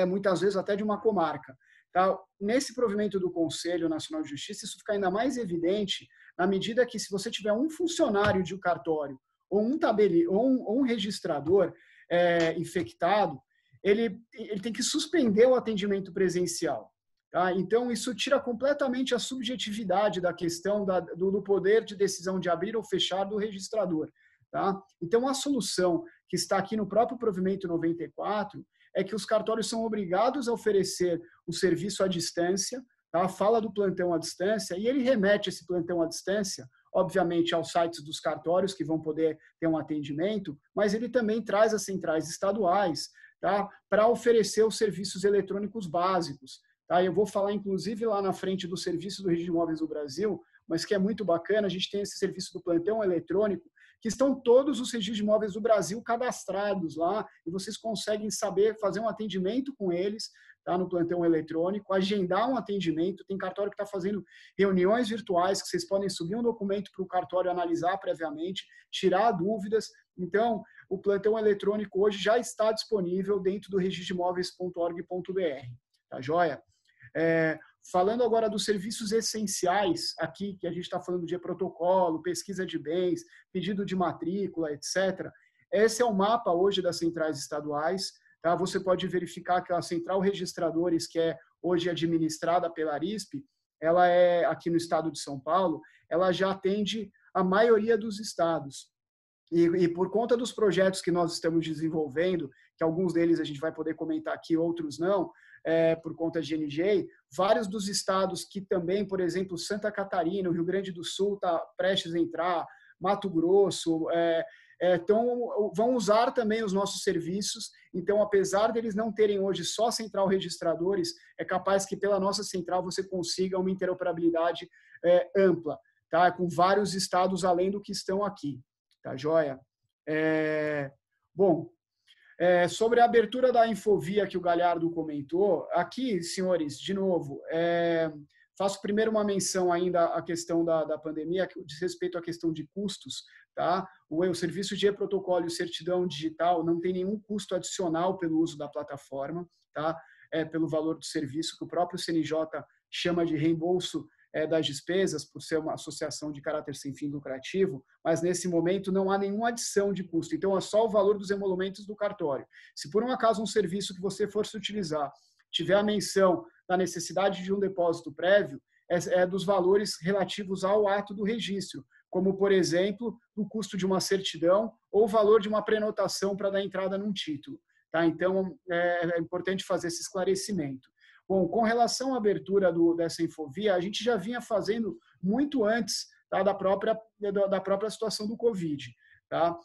muitas vezes, até de uma comarca. Tá? Nesse provimento do Conselho Nacional de Justiça, isso fica ainda mais evidente na medida que, se você tiver um funcionário de um cartório ou um registrador infectado, ele tem que suspender o atendimento presencial. Tá? Então, isso tira completamente a subjetividade da questão do poder de decisão de abrir ou fechar do registrador. Tá? Então, a solução que está aqui no próprio provimento 94 é que os cartórios são obrigados a oferecer o serviço à distância, tá? Fala do plantão à distância, e ele remete esse plantão à distância, obviamente, aos sites dos cartórios, que vão poder ter um atendimento, mas ele também traz as centrais estaduais, tá? Para oferecer os serviços eletrônicos básicos. Tá? Eu vou falar, inclusive, lá na frente do serviço do Registro de Imóveis do Brasil, mas que é muito bacana, a gente tem esse serviço do plantão eletrônico, que estão todos os registros de imóveis do Brasil cadastrados lá, e vocês conseguem saber fazer um atendimento com eles, tá, no plantão eletrônico, agendar um atendimento. Tem cartório que está fazendo reuniões virtuais, que vocês podem subir um documento para o cartório analisar previamente, tirar dúvidas. Então, o plantão eletrônico hoje já está disponível dentro do registrodeimóveis.org.br. Tá joia? Falando agora dos serviços essenciais, aqui que a gente está falando de protocolo, pesquisa de bens, pedido de matrícula, etc. Esse é o mapa hoje das centrais estaduais. Tá? Você pode verificar que a Central Registradores, que é hoje administrada pela Arisp, ela é aqui no estado de São Paulo, ela já atende a maioria dos estados. E por conta dos projetos que nós estamos desenvolvendo, que alguns deles a gente vai poder comentar aqui, outros não, por conta de GNJ, vários dos estados que também, por exemplo, Santa Catarina, o Rio Grande do Sul está prestes a entrar, Mato Grosso, vão usar também os nossos serviços. Então, apesar deles não terem hoje só central registradores, é capaz que pela nossa central você consiga uma interoperabilidade ampla, tá? Com vários estados além do que estão aqui. Tá joia? Bom, sobre a abertura da Infovia que o Galhardo comentou, aqui, senhores, de novo, faço primeiro uma menção ainda à questão da pandemia, que diz respeito à questão de custos. Tá? O serviço de e-protocolo e certidão digital não tem nenhum custo adicional pelo uso da plataforma, tá? Pelo valor do serviço, que o próprio CNJ chama de reembolso das despesas, por ser uma associação de caráter sem fim lucrativo, mas nesse momento não há nenhuma adição de custo. Então, é só o valor dos emolumentos do cartório. Se por um acaso um serviço que você for se utilizar tiver a menção da necessidade de um depósito prévio, é dos valores relativos ao ato do registro, como, por exemplo, o custo de uma certidão ou o valor de uma prenotação para dar entrada num título. Tá? Então, é importante fazer esse esclarecimento. Bom, com relação à abertura dessa Infovia, a gente já vinha fazendo muito antes, tá, da própria situação do Covid. Tá?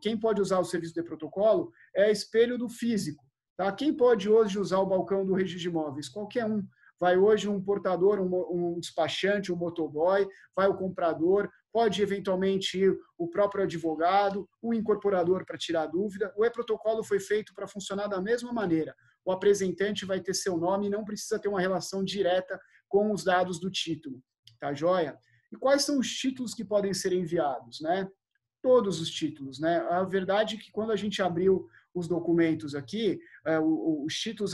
Quem pode usar o serviço de protocolo é espelho do físico. Tá? Quem pode hoje usar o balcão do registro de imóveis? Qualquer um. Vai hoje um portador, um despachante, um motoboy, vai o comprador, pode eventualmente ir o próprio advogado, um incorporador para tirar dúvida. O e-protocolo foi feito para funcionar da mesma maneira. O apresentante vai ter seu nome e não precisa ter uma relação direta com os dados do título. Tá joia? E quais são os títulos que podem ser enviados, né? Todos os títulos, né? A verdade é que quando a gente abriu os documentos aqui, os títulos,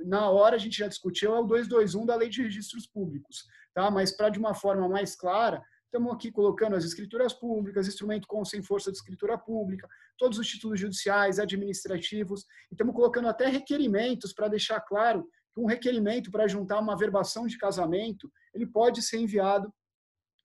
na hora a gente já discutiu, é o 221 da Lei de Registros Públicos, tá? Mas para de uma forma mais clara, estamos aqui colocando as escrituras públicas, instrumento com ou sem força de escritura pública, todos os títulos judiciais, administrativos, e estamos colocando até requerimentos para deixar claro que um requerimento para juntar uma averbação de casamento, ele pode ser enviado,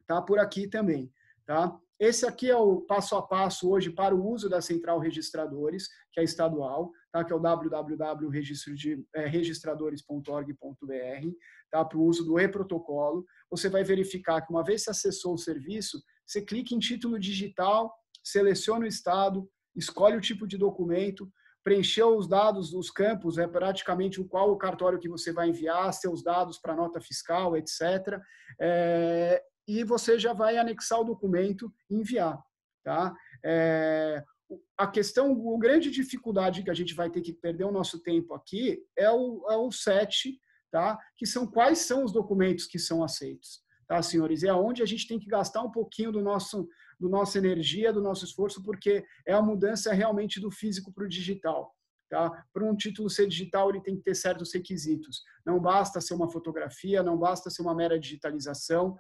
tá, por aqui também, tá? Esse aqui é o passo a passo hoje para o uso da Central Registradores, que é estadual. tá? Que é o www.registradores.org.br, tá? Para o uso do e-protocolo. Você vai verificar que uma vez que você acessou o serviço, você clica em título digital, seleciona o estado, escolhe o tipo de documento, preencheu os dados dos campos, é praticamente qual o cartório que você vai enviar, seus dados para nota fiscal, etc. E você já vai anexar o documento e enviar. Tá? A grande dificuldade que a gente vai ter que perder o nosso tempo aqui é o 7, tá? Que são quais são os documentos que são aceitos. Tá, senhores? É onde a gente tem que gastar um pouquinho do nossa energia, do nosso esforço, porque é a mudança realmente do físico para o digital. Tá? Para um título ser digital, ele tem que ter certos requisitos. Não basta ser uma fotografia, não basta ser uma mera digitalização,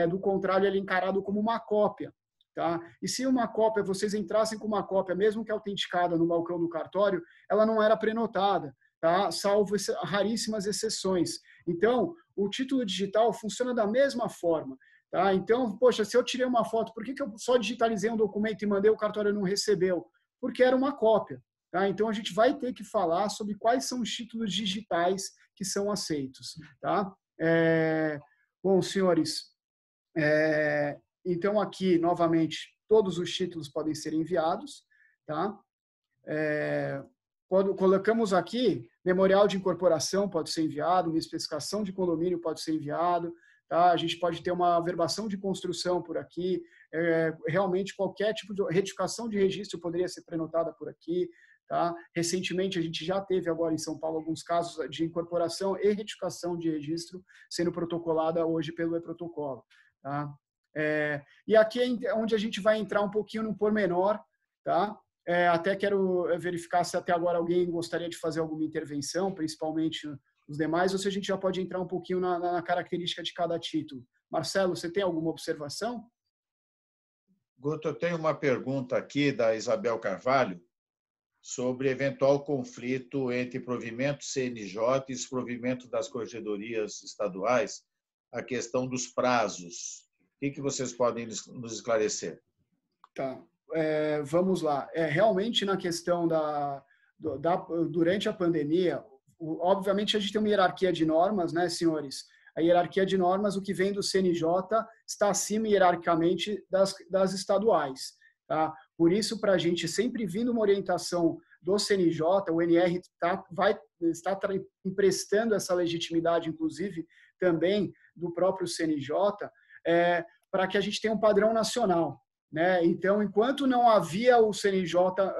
do contrário, ele é encarado como uma cópia. Tá? E se uma cópia, vocês entrassem com uma cópia, mesmo que autenticada no balcão do cartório, ela não era prenotada, tá? Salvo raríssimas exceções. Então, o título digital funciona da mesma forma. Tá? Então, poxa, se eu tirei uma foto, por que eu só digitalizei um documento e mandei, o cartório não recebeu? Porque era uma cópia. Tá? Então, a gente vai ter que falar sobre quais são os títulos digitais que são aceitos. Tá? Bom, senhores, então aqui, novamente, todos os títulos podem ser enviados. Tá? Quando colocamos aqui, memorial de incorporação pode ser enviado, uma especificação de condomínio pode ser enviado, tá? A gente pode ter uma averbação de construção por aqui, realmente qualquer tipo de retificação de registro poderia ser prenotada por aqui, tá? Recentemente, a gente já teve agora em São Paulo alguns casos de incorporação e retificação de registro sendo protocolada hoje pelo e-protocolo. Tá? E aqui é onde a gente vai entrar um pouquinho no pormenor, tá? Até quero verificar se até agora alguém gostaria de fazer alguma intervenção, principalmente os demais, ou se a gente já pode entrar um pouquinho na característica de cada título. Marcelo, você tem alguma observação?
Guto, eu tenho uma pergunta aqui da Isabel Carvalho sobre eventual conflito entre provimento CNJ e provimento das corregedorias estaduais, a questão dos prazos. O que vocês podem nos esclarecer?
Tá. Vamos lá. Realmente, na questão durante a pandemia, obviamente a gente tem uma hierarquia de normas, né, senhores? A hierarquia de normas, o que vem do CNJ está acima hierarquicamente das estaduais. Tá? Por isso, para a gente sempre vindo uma orientação do CNJ, o NR está emprestando essa legitimidade, inclusive, também do próprio CNJ, para que a gente tenha um padrão nacional. Né? Então, enquanto não havia o CNJ,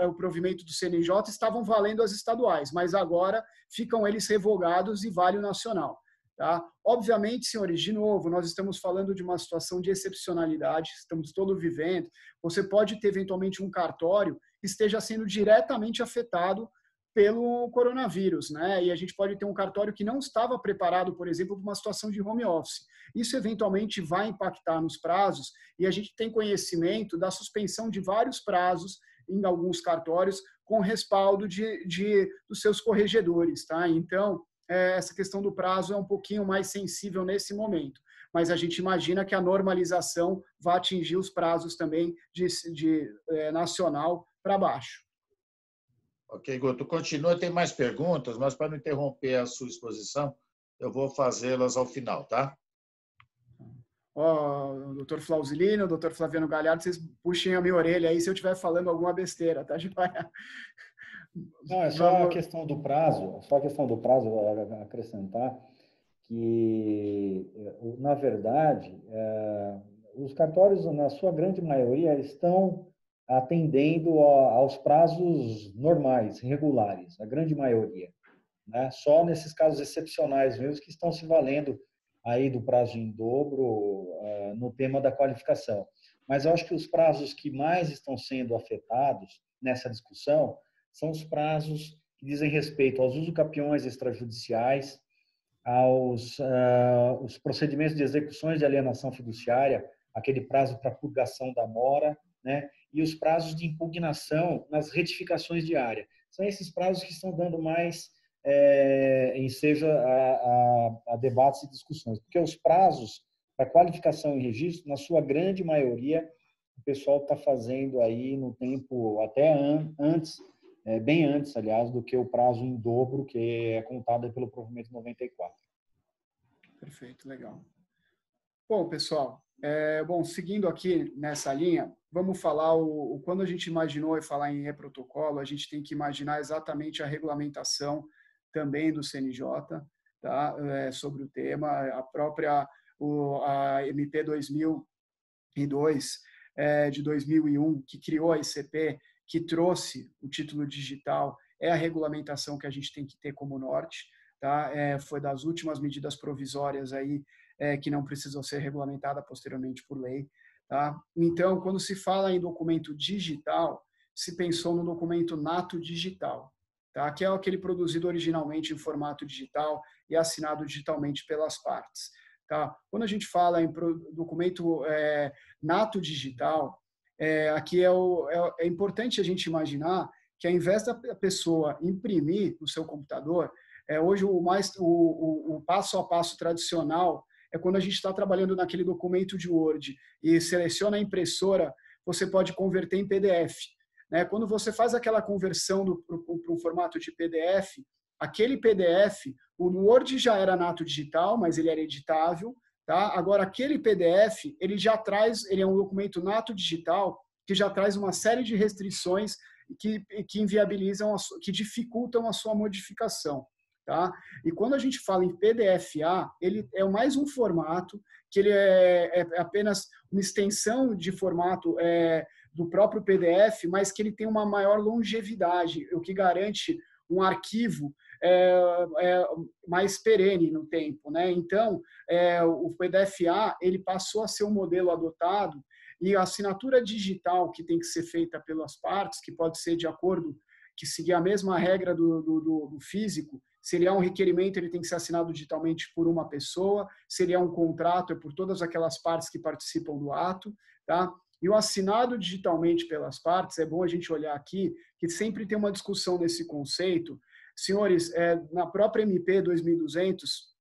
o provimento do CNJ, estavam valendo as estaduais, mas agora ficam eles revogados e vale o nacional. Tá? Obviamente, senhores, de novo, nós estamos falando de uma situação de excepcionalidade, estamos todos vivendo. Você pode ter, eventualmente, um cartório que esteja sendo diretamente afetado pelo coronavírus, né? E a gente pode ter um cartório que não estava preparado, por exemplo, para uma situação de home office. Isso eventualmente vai impactar nos prazos e a gente tem conhecimento da suspensão de vários prazos em alguns cartórios com respaldo dos seus corregedores, tá? Então, essa questão do prazo é um pouquinho mais sensível nesse momento, mas a gente imagina que a normalização vai atingir os prazos também de nacional para baixo.
Ok, Guto, continua, tem mais perguntas, mas para não interromper a sua exposição, eu vou fazê-las ao final, tá?
O doutor Flausilino, o doutor Flaviano Galhardo, vocês puxem a minha orelha aí se eu estiver falando alguma besteira, tá?
Não, é só a questão do prazo, acrescentar que, na verdade, os cartórios, na sua grande maioria, estão atendendo aos prazos normais, regulares, a grande maioria. Né? Só nesses casos excepcionais mesmo que estão se valendo aí do prazo em dobro no tema da qualificação. Mas eu acho que os prazos que mais estão sendo afetados nessa discussão são os prazos que dizem respeito aos usucapiões extrajudiciais, os procedimentos de execuções de alienação fiduciária, aquele prazo para purgação da mora, né? E os prazos de impugnação nas retificações de área. São esses prazos que estão dando mais ensejo a debates e discussões, porque os prazos para qualificação e registro, na sua grande maioria, o pessoal está fazendo aí no tempo até antes bem antes, aliás, do que o prazo em dobro que é contado pelo provimento 94.
Perfeito, legal. Bom, pessoal, seguindo aqui nessa linha, vamos falar quando a gente imaginou e falar em e-protocolo, a gente tem que imaginar exatamente a regulamentação também do CNJ, tá? Sobre o tema, a própria a MP 2002 de 2001, que criou a ICP, que trouxe o título digital, é a regulamentação que a gente tem que ter como norte, tá? Foi das últimas medidas provisórias aí que não precisam ser regulamentadas posteriormente por lei, tá? Então, quando se fala em documento digital, se pensou no documento nato digital, tá? Que é aquele produzido originalmente em formato digital e assinado digitalmente pelas partes. Tá? Quando a gente fala em documento nato digital, aqui é importante a gente imaginar que, ao invés da pessoa imprimir no seu computador, hoje o passo a passo tradicional é quando a gente está trabalhando naquele documento de Word e seleciona a impressora, você pode converter em PDF. Né? Quando você faz aquela conversão para um formato de PDF, aquele PDF, o Word já era nato digital, mas ele era editável, tá? Agora, aquele PDF, ele é um documento nato digital que já traz uma série de restrições que inviabilizam, que dificultam a sua modificação, tá? E quando a gente fala em PDF-A, ele é mais um formato que ele é apenas uma extensão de formato do próprio PDF, mas que ele tem uma maior longevidade, o que garante um arquivo mais perene no tempo, né? Então, o PDF-A ele passou a ser um modelo adotado e a assinatura digital que tem que ser feita pelas partes, que pode ser de acordo, que seguir a mesma regra do físico, se ele é um requerimento, ele tem que ser assinado digitalmente por uma pessoa, se ele é um contrato, é por todas aquelas partes que participam do ato, tá? E o assinado digitalmente pelas partes, é bom a gente olhar aqui, que sempre tem uma discussão nesse conceito. Senhores, na própria MP 2200,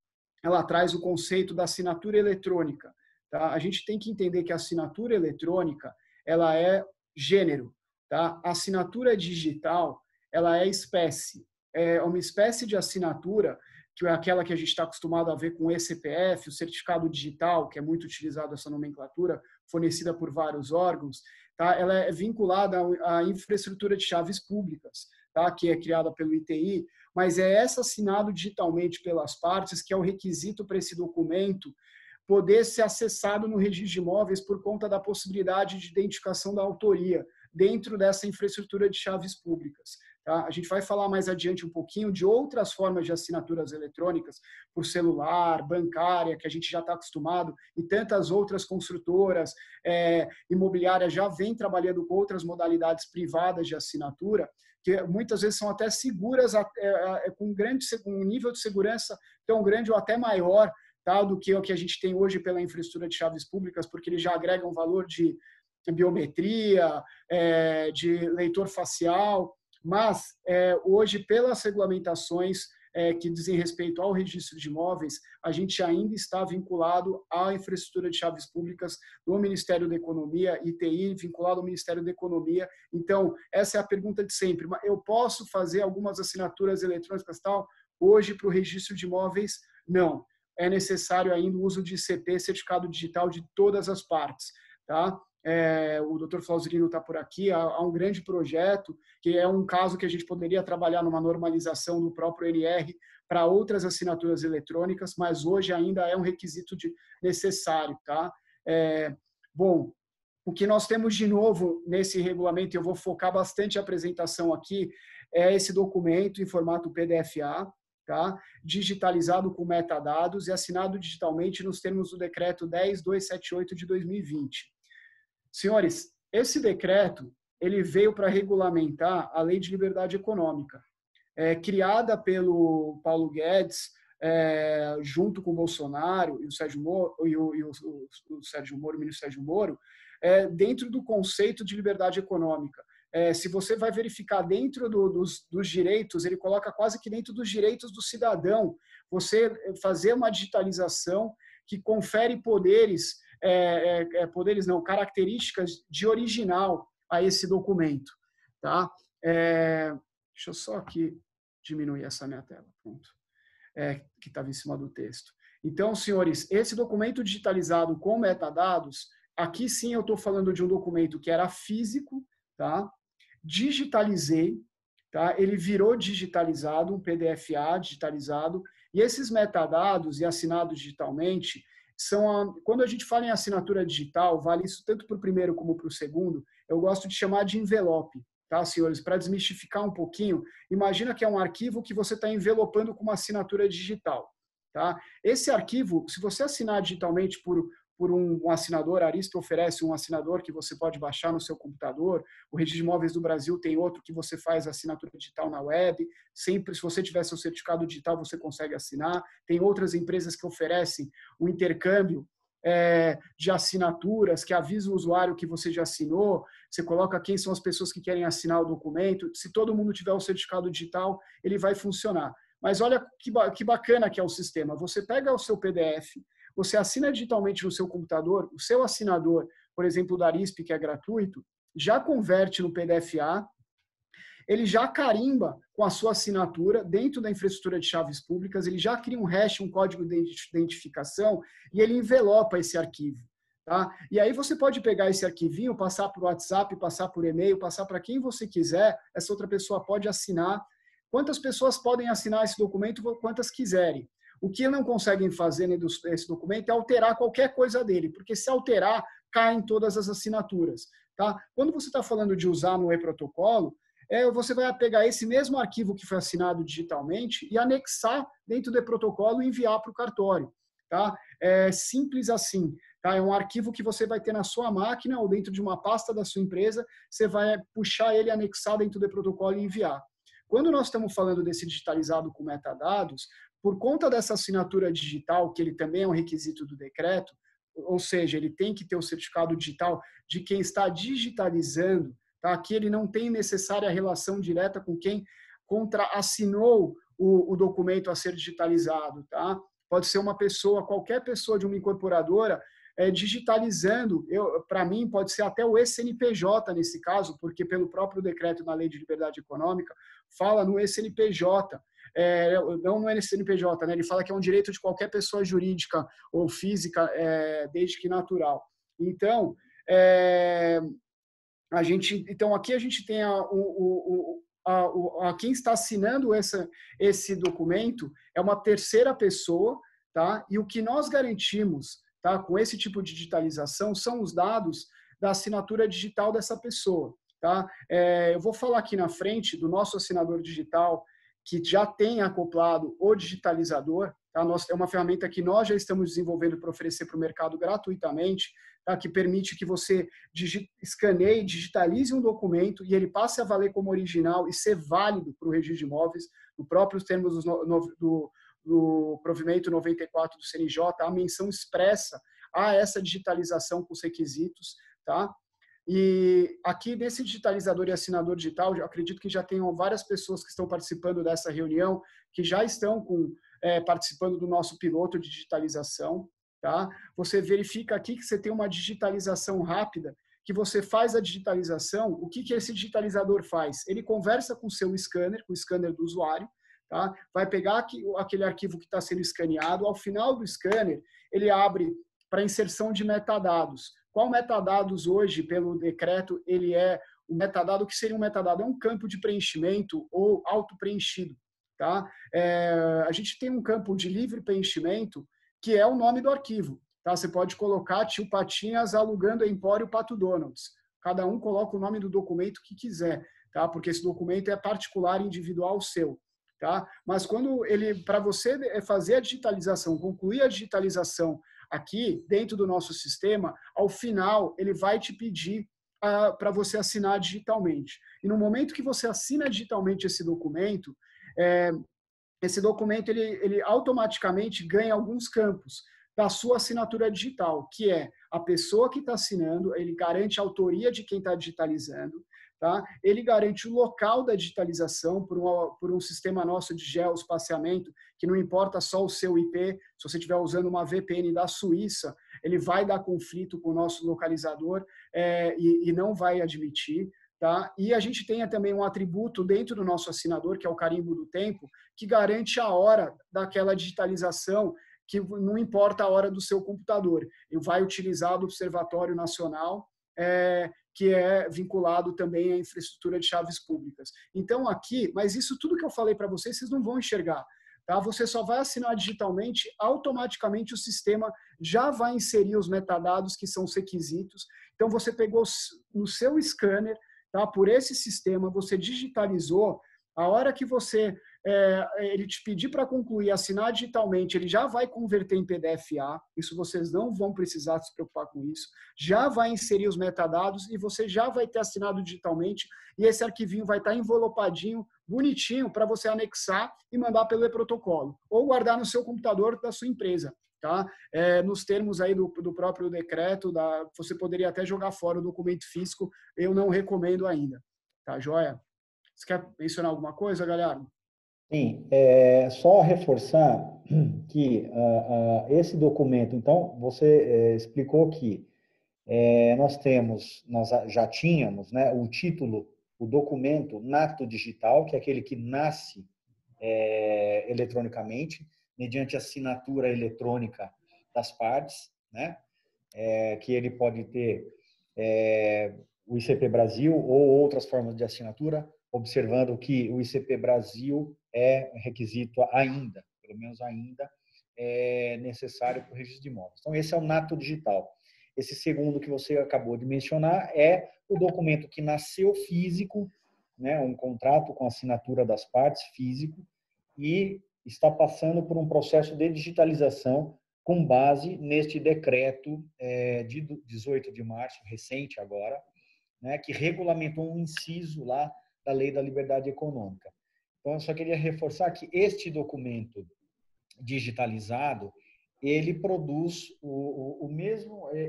ela traz o conceito da assinatura eletrônica. Tá? A gente tem que entender que a assinatura eletrônica ela é gênero. Tá? A assinatura digital ela é espécie. É uma espécie de assinatura, que é aquela que a gente está acostumado a ver com o eCPF, o certificado digital, que é muito utilizado essa nomenclatura, fornecida por vários órgãos. Tá? Ela é vinculada à infraestrutura de chaves públicas, tá? Que é criada pelo ITI, mas é essa assinado digitalmente pelas partes que é o requisito para esse documento poder ser acessado no registro de imóveis por conta da possibilidade de identificação da autoria dentro dessa infraestrutura de chaves públicas. Tá? A gente vai falar mais adiante um pouquinho de outras formas de assinaturas eletrônicas, por celular, bancária, que a gente já está acostumado, e tantas outras construtoras imobiliárias já vêm trabalhando com outras modalidades privadas de assinatura, que muitas vezes são até seguras, com um nível de segurança tão grande ou até maior, tá, do que o que a gente tem hoje pela infraestrutura de chaves públicas, porque eles já agregam valor de biometria, de leitor facial, mas hoje, pelas regulamentações que dizem respeito ao registro de imóveis, a gente ainda está vinculado à infraestrutura de chaves públicas do Ministério da Economia, ITI, vinculado ao Ministério da Economia. Então, essa é a pergunta de sempre. Eu posso fazer algumas assinaturas eletrônicas tal? Hoje, para o registro de imóveis, não. É necessário ainda o uso de CP, certificado digital, de todas as partes. Tá? O Dr. Flauzilino está por aqui, há um grande projeto, que é um caso que a gente poderia trabalhar numa normalização do próprio NR para outras assinaturas eletrônicas, mas hoje ainda é um requisito necessário. Tá? Bom, o que nós temos de novo nesse regulamento, eu vou focar bastante a apresentação aqui, é esse documento em formato PDF-A, tá? Digitalizado com metadados e assinado digitalmente nos termos do decreto 10.278 de 2020. Senhores, esse decreto ele veio para regulamentar a Lei de Liberdade Econômica, criada pelo Paulo Guedes, junto com o Bolsonaro e o Sérgio Moro, o ministro Sérgio Moro, dentro do conceito de liberdade econômica. Se você vai verificar dentro dos direitos, ele coloca quase que dentro dos direitos do cidadão, você fazer uma digitalização que confere características de original a esse documento. Tá? Deixa eu só aqui diminuir essa minha tela. Pronto. Que estava em cima do texto. Então, senhores, esse documento digitalizado com metadados, aqui sim eu estou falando de um documento que era físico, tá? Digitalizei, tá? Ele virou digitalizado, um PDF-A digitalizado, e esses metadados e assinados digitalmente quando a gente fala em assinatura digital, vale isso tanto para o primeiro como para o segundo, eu gosto de chamar de envelope, tá, senhores? Para desmistificar um pouquinho, imagina que é um arquivo que você está envelopando com uma assinatura digital, tá? Esse arquivo, se você assinar digitalmente por um assinador, a Arisp oferece um assinador que você pode baixar no seu computador, o Registro de Imóveis do Brasil tem outro que você faz assinatura digital na web, sempre, se você tiver seu certificado digital, você consegue assinar, tem outras empresas que oferecem o intercâmbio de assinaturas, que avisa o usuário que você já assinou, você coloca quem são as pessoas que querem assinar o documento, se todo mundo tiver o certificado digital, ele vai funcionar. Mas olha que bacana que é o sistema, você pega o seu PDF, você assina digitalmente no seu computador, o seu assinador, por exemplo, da Arisp, que é gratuito, já converte no PDF-A, ele já carimba com a sua assinatura dentro da infraestrutura de chaves públicas, ele já cria um hash, um código de identificação, e ele envelopa esse arquivo. Tá? E aí você pode pegar esse arquivinho, passar por WhatsApp, passar por e-mail, passar para quem você quiser, essa outra pessoa pode assinar. Quantas pessoas podem assinar esse documento? Quantas quiserem. O que não conseguem fazer nesse documento é alterar qualquer coisa dele, porque se alterar, caem todas as assinaturas. Tá? Quando você está falando de usar no e-protocolo, você vai pegar esse mesmo arquivo que foi assinado digitalmente e anexar dentro do e-protocolo e enviar para o cartório. Tá? É simples assim. Tá? É um arquivo que você vai ter na sua máquina ou dentro de uma pasta da sua empresa, você vai puxar ele, anexar dentro do e-protocolo e enviar. Quando nós estamos falando desse digitalizado com metadados, por conta dessa assinatura digital, que ele também é um requisito do decreto, ou seja, ele tem que ter o certificado digital de quem está digitalizando, tá? Aqui ele não tem necessária relação direta com quem assinou o documento a ser digitalizado, tá? Pode ser uma pessoa, qualquer pessoa de uma incorporadora, digitalizando, para mim, pode ser até o eCNPJ nesse caso, porque pelo próprio decreto na Lei de Liberdade Econômica, fala no eCNPJ, não no CNPJ, né? Ele fala que é um direito de qualquer pessoa jurídica ou física, desde que natural. Então, aqui a gente tem quem está assinando esse documento é uma terceira pessoa, tá? E o que nós garantimos, tá, com esse tipo de digitalização são os dados da assinatura digital dessa pessoa. Tá? Eu vou falar aqui na frente do nosso assinador digital, que já tem acoplado o digitalizador. Tá? É uma ferramenta que nós já estamos desenvolvendo para oferecer para o mercado gratuitamente, tá? Que permite que você escaneie, digitalize um documento e ele passe a valer como original e ser válido para o registro de imóveis, no próprios termos do provimento 94 do CNJ, a menção expressa a essa digitalização com os requisitos. Tá? E aqui nesse digitalizador e assinador digital, eu acredito que já tenham várias pessoas que estão participando dessa reunião, que já estão participando do nosso piloto de digitalização. Tá? Você verifica aqui que você tem uma digitalização rápida, que você faz a digitalização, o que esse digitalizador faz? Ele conversa com o seu scanner, com o scanner do usuário, tá? Vai pegar aquele arquivo que está sendo escaneado, ao final do scanner, ele abre para inserção de metadados. Qual metadados hoje, pelo decreto, ele é o metadado? O que seria um metadado? É um campo de preenchimento ou auto-preenchido. Tá? A gente tem um campo de livre preenchimento, que é o nome do arquivo. Tá? Você pode colocar Tio Patinhas alugando Empório Pato Donalds. Cada um coloca o nome do documento que quiser, tá? Porque esse documento é particular, individual seu. Tá? Mas para você fazer a digitalização, concluir a digitalização aqui dentro do nosso sistema, ao final ele vai te pedir para você assinar digitalmente. E no momento que você assina digitalmente esse documento ele automaticamente ganha alguns campos da sua assinatura digital, que é a pessoa que está assinando, ele garante a autoria de quem está digitalizando, tá? Ele garante o local da digitalização por um sistema nosso de geoespaciamento, que não importa só o seu IP, se você estiver usando uma VPN da Suíça, ele vai dar conflito com o nosso localizador e não vai admitir. tá? E a gente tem também um atributo dentro do nosso assinador, que é o carimbo do tempo, que garante a hora daquela digitalização, que não importa a hora do seu computador. Ele vai utilizar do Observatório Nacional, que é vinculado também à infraestrutura de chaves públicas. Então, aqui, mas isso tudo que eu falei para vocês, vocês não vão enxergar. Tá? Você só vai assinar digitalmente, automaticamente o sistema já vai inserir os metadados, que são os requisitos. Então, você pegou no seu scanner, tá? Por esse sistema, você digitalizou. A hora que ele te pedir para concluir, assinar digitalmente, ele já vai converter em PDF-A, isso vocês não vão precisar se preocupar com isso, já vai inserir os metadados e você já vai ter assinado digitalmente e esse arquivinho vai estar envelopadinho, bonitinho, para você anexar e mandar pelo e-protocolo, ou guardar no seu computador da sua empresa. Tá? Nos termos aí do próprio decreto, você poderia até jogar fora o documento físico, eu não recomendo ainda. Tá, joia? Você quer mencionar alguma coisa, galera?
Sim, só reforçar que esse documento, então, você explicou que nós já tínhamos, né, o título, o documento nato digital, que é aquele que nasce eletronicamente, mediante assinatura eletrônica das partes, né, que ele pode ter o ICP Brasil ou outras formas de assinatura, observando que o ICP Brasil é requisito ainda, pelo menos ainda, é necessário para o registro de imóveis. Então, esse é o nato digital. Esse segundo que você acabou de mencionar é o documento que nasceu físico, né, um contrato com assinatura das partes físico, e está passando por um processo de digitalização com base neste decreto de 18 de março, recente agora, né, que regulamentou um inciso lá da Lei da Liberdade Econômica. Então, eu só queria reforçar que este documento digitalizado, ele produz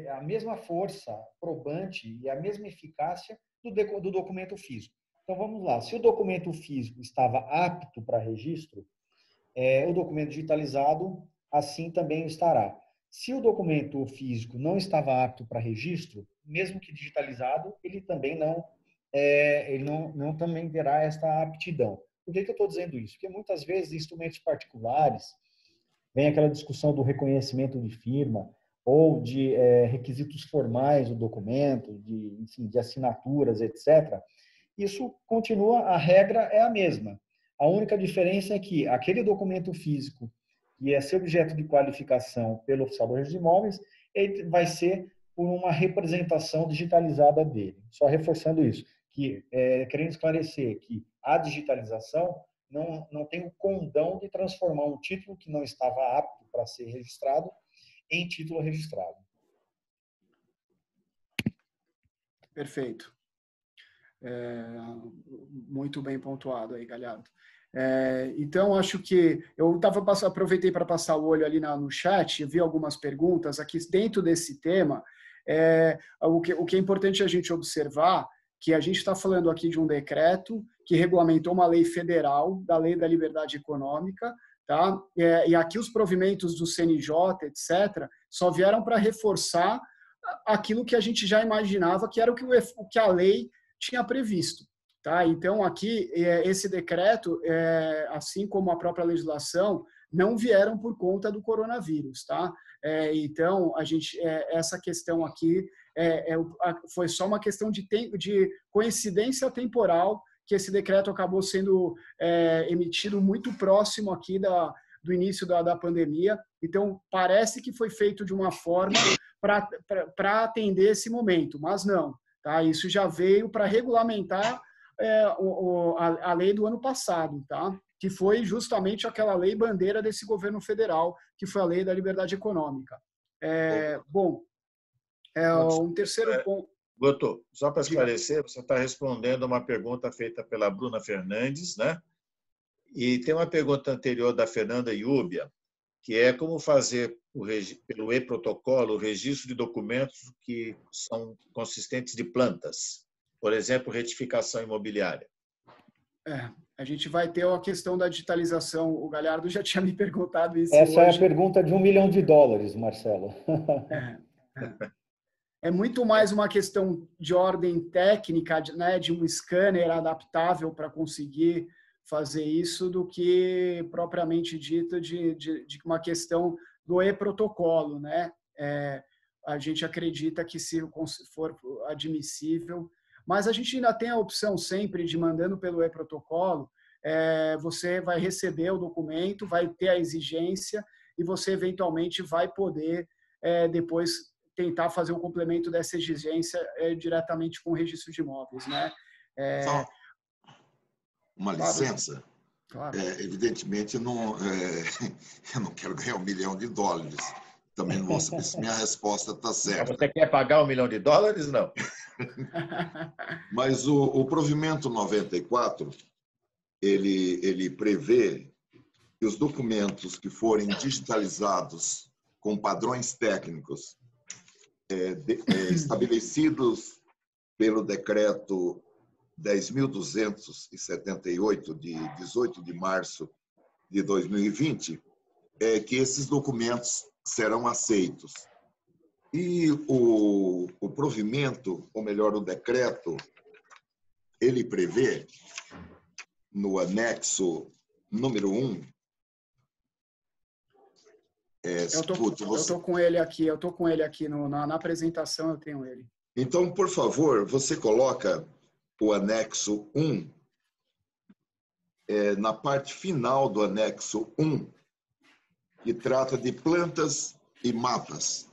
a mesma força probante e a mesma eficácia do documento físico. Então, vamos lá. Se o documento físico estava apto para registro, o documento digitalizado assim também estará. Se o documento físico não estava apto para registro, mesmo que digitalizado, ele também não também terá esta aptidão. Por que eu estou dizendo isso? Porque muitas vezes, em instrumentos particulares, vem aquela discussão do reconhecimento de firma ou de requisitos formais do documento, de assinaturas, etc. Isso continua, a regra é a mesma. A única diferença é que aquele documento físico que é ser objeto de qualificação pelo oficial do registro de imóveis, ele vai ser por uma representação digitalizada dele. Só reforçando isso, que querendo esclarecer que a digitalização não tem o condão de transformar um título que não estava apto para ser registrado em título registrado.
Perfeito. Muito bem pontuado aí, Galhardo. Então, acho que eu aproveitei para passar o olho ali no chat, vi algumas perguntas aqui dentro desse tema. O que é importante a gente observar, que a gente está falando aqui de um decreto que regulamentou uma lei federal, da Lei da Liberdade Econômica, tá? E aqui os provimentos do CNJ, etc., só vieram para reforçar aquilo que a gente já imaginava, que era o que a lei tinha previsto. Tá? Então, aqui, esse decreto, assim como a própria legislação, não vieram por conta do coronavírus. Tá? Então, essa questão aqui foi só uma questão de coincidência temporal, que esse decreto acabou sendo emitido muito próximo aqui do início da pandemia. Então, parece que foi feito de uma forma para atender esse momento, mas não. Tá? Isso já veio para regulamentar a lei do ano passado, tá? Que foi justamente aquela lei bandeira desse governo federal, que foi a Lei da Liberdade Econômica. Um terceiro ponto.
Doutor, só para esclarecer, você está respondendo a uma pergunta feita pela Bruna Fernandes, né? E tem uma pergunta anterior da Fernanda Iúbia, que é como fazer pelo e-protocolo o registro de documentos que são consistentes de plantas, por exemplo, retificação imobiliária.
A gente vai ter a questão da digitalização. O Galhardo já tinha me perguntado isso
Essa
hoje.
É a pergunta de $1 milhão, Marcelo.
É muito mais uma questão de ordem técnica, né, de um scanner adaptável para conseguir fazer isso, do que propriamente dita de uma questão do e-protocolo, né? A gente acredita que, se for admissível, mas a gente ainda tem a opção sempre de, mandando pelo e-protocolo, você vai receber o documento, vai ter a exigência e você eventualmente vai poder depois tentar fazer o complemento dessa exigência diretamente com o registro de imóveis, né?
Só uma licença.
Claro.
Evidentemente, eu não quero ganhar $1 milhão. Também não vou saber se minha resposta está certa.
Você quer pagar $1 milhão? Não.
Mas o provimento 94, ele prevê que os documentos que forem digitalizados com padrões técnicos estabelecidos pelo decreto 10.278, de 18 de março de 2020, que esses documentos serão aceitos. E o provimento, ou melhor, o decreto, ele prevê, no anexo número 1,
eu tô com ele aqui, na apresentação eu tenho ele.
Então, por favor, você coloca o anexo 1, na parte final do anexo 1, que trata de plantas e mapas,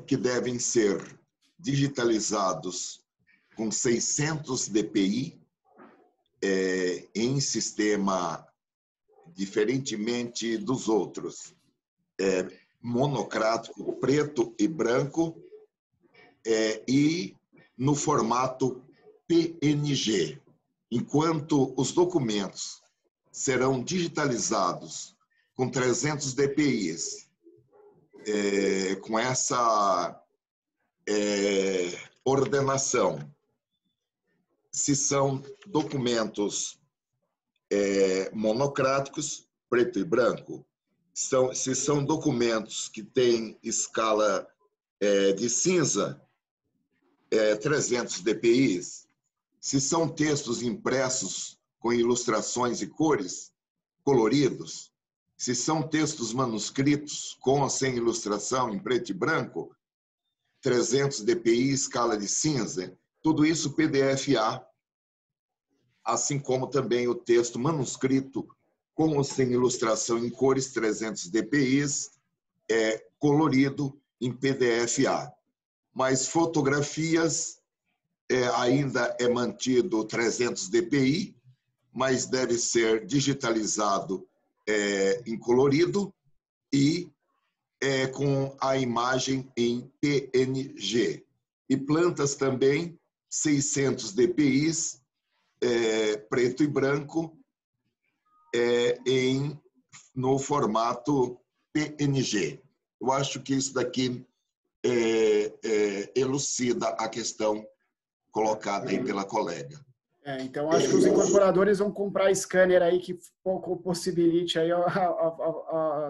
que devem ser digitalizados com 600 dpi, em sistema diferentemente dos outros, monocrático, preto e branco, e no formato PNG, enquanto os documentos serão digitalizados com 300 dpi, com essa ordenação. Se são documentos monocráticos, preto e branco, se são documentos que têm escala de cinza, 300 dpi, se são textos impressos com ilustrações e cores, coloridos, se são textos manuscritos com ou sem ilustração, em preto e branco, 300 dpi, escala de cinza, tudo isso PDF-A, assim como também o texto manuscrito com ou sem ilustração em cores, 300 dpi, colorido em PDF-A. Mas fotografias ainda é mantido 300 dpi, mas deve ser digitalizado em colorido e com a imagem em PNG. E plantas também, 600 dpi, preto e branco, no formato PNG. Eu acho que isso daqui elucida a questão colocada aí pela colega.
Então, acho que os incorporadores vão comprar scanner aí que possibilite aí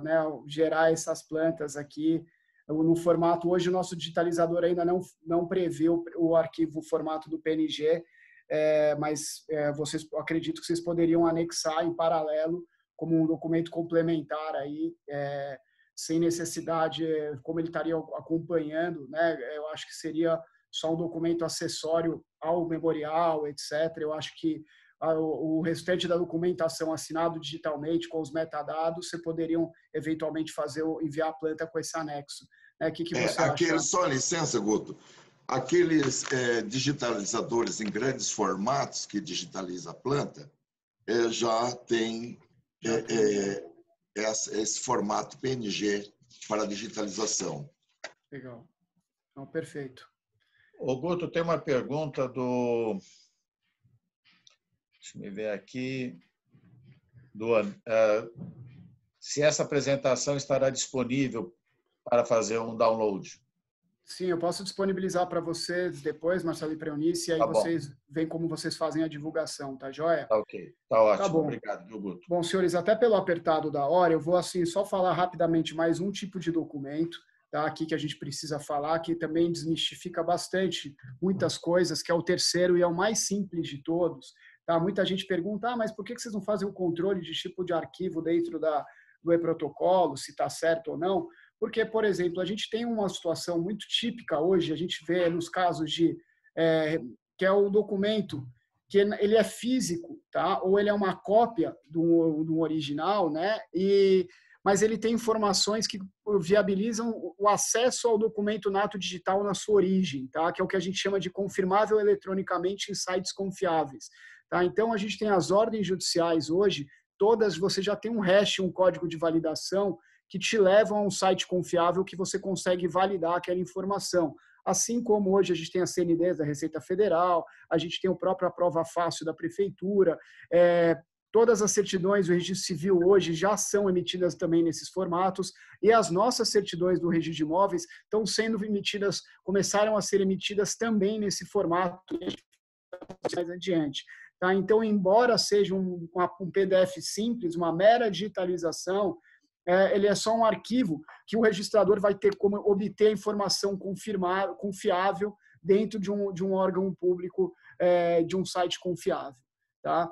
né, gerar essas plantas aqui no formato. Hoje o nosso digitalizador ainda não prevê o arquivo formato do PNG, mas acredito que vocês poderiam anexar em paralelo como um documento complementar aí, sem necessidade, como ele estaria acompanhando, né? Eu acho que seria só um documento acessório ao memorial, etc. Eu acho que o restante da documentação assinado digitalmente com os metadados, você poderiam eventualmente enviar a planta com esse anexo. O que você acha?
Só licença, Guto. Aqueles digitalizadores em grandes formatos que digitaliza a planta já tem esse formato PNG para digitalização.
Legal. Então, perfeito.
Ô, Guto, tem uma pergunta do... Deixa eu ver aqui. Se essa apresentação estará disponível para fazer um download.
Sim, eu posso disponibilizar para vocês depois, Marcelo e Preunice, e aí vocês veem como vocês fazem a divulgação, tá joia?
Tá ok, tá ótimo.
Tá bom.
Obrigado, viu, Guto?
Bom, senhores, até pelo apertado da hora, eu vou assim só falar rapidamente mais um tipo de documento, tá, aqui que a gente precisa falar, que também desmistifica bastante muitas coisas, que é o terceiro e é o mais simples de todos. Tá? Muita gente pergunta, mas por que vocês não fazem o controle de tipo de arquivo dentro do e-protocolo, se está certo ou não? Porque, por exemplo, a gente tem uma situação muito típica hoje, a gente vê nos casos que é o documento, que ele é físico, tá? Ou ele é uma cópia do original, né? Mas ele tem informações que viabilizam o acesso ao documento nato digital na sua origem, tá? Que é o que a gente chama de confirmável eletronicamente em sites confiáveis. Tá? Então, a gente tem as ordens judiciais hoje, todas, você já tem um hash, um código de validação que te levam a um site confiável que você consegue validar aquela informação. Assim como hoje a gente tem a CNDs da Receita Federal, a gente tem o próprio Prova Fácil da Prefeitura, todas as certidões do registro civil hoje já são emitidas também nesses formatos, e as nossas certidões do registro de imóveis estão sendo emitidas, começaram a ser emitidas também nesse formato mais adiante. Tá? Então, embora seja um PDF simples, uma mera digitalização, ele é só um arquivo que o registrador vai ter como obter a informação confiável dentro de um órgão público, de um site confiável. Tá?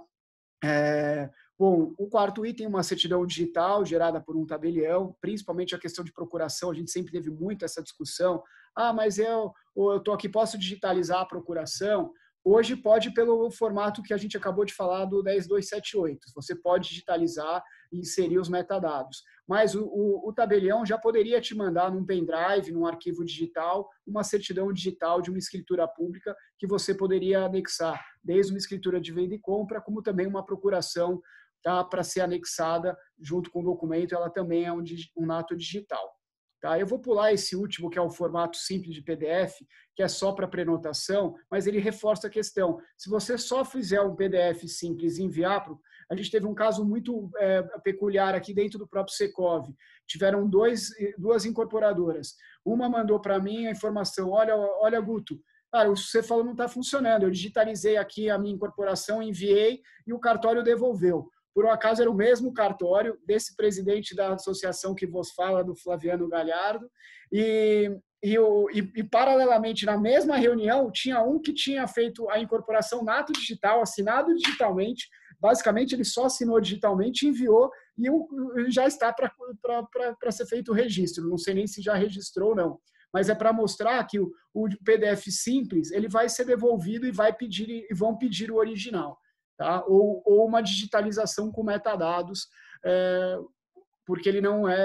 Bom, o quarto item é uma certidão digital gerada por um tabelião, principalmente a questão de procuração, a gente sempre teve muito essa discussão. Mas eu estou aqui, posso digitalizar a procuração? Hoje pode pelo formato que a gente acabou de falar do 10278. Você pode digitalizar e inserir os metadados. Mas o tabelião já poderia te mandar num pendrive, num arquivo digital, uma certidão digital de uma escritura pública que você poderia anexar, desde uma escritura de venda e compra, como também uma procuração, tá, para ser anexada junto com o documento, ela também é um ato digital. Tá? Eu vou pular esse último, que é o formato simples de PDF, que é só para prenotação, mas ele reforça a questão. Se você só fizer um PDF simples e enviar, a gente teve um caso muito peculiar aqui dentro do próprio Secov. Tiveram duas incorporadoras. Uma mandou para mim a informação, olha, Guto, cara, o que você falou não está funcionando. Eu digitalizei aqui a minha incorporação, enviei e o cartório devolveu. Por um acaso, era o mesmo cartório desse presidente da associação que vos fala, do Flaviano Galhardo, e paralelamente, na mesma reunião, tinha um que tinha feito a incorporação nato digital, assinado digitalmente, basicamente ele só assinou digitalmente, enviou, e já está para ser feito o registro, não sei nem se já registrou ou não, mas é para mostrar que o PDF simples, ele vai ser devolvido e vão pedir o original. Tá? Ou uma digitalização com metadados, porque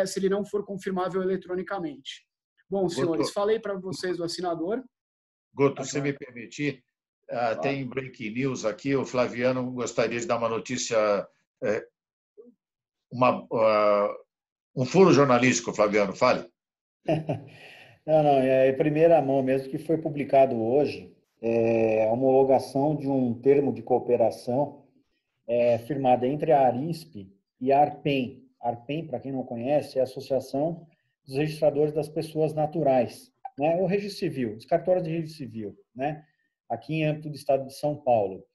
se ele não for confirmável eletronicamente. Bom, senhores,
Guto,
falei para vocês do assinador.
Guto, se me permitir,
Claro.
Tem breaking news aqui. O Flaviano gostaria de dar uma notícia, um furo jornalístico, Flaviano, fale.
Não, é em primeira mão mesmo que foi publicado hoje a homologação de um termo de cooperação firmada entre a Arisp e a Arpen. A Arpen, para quem não conhece, é a Associação dos Registradores das Pessoas Naturais, né? O Registro Civil, os cartórios de registro civil, né? Aqui em âmbito do Estado de São Paulo.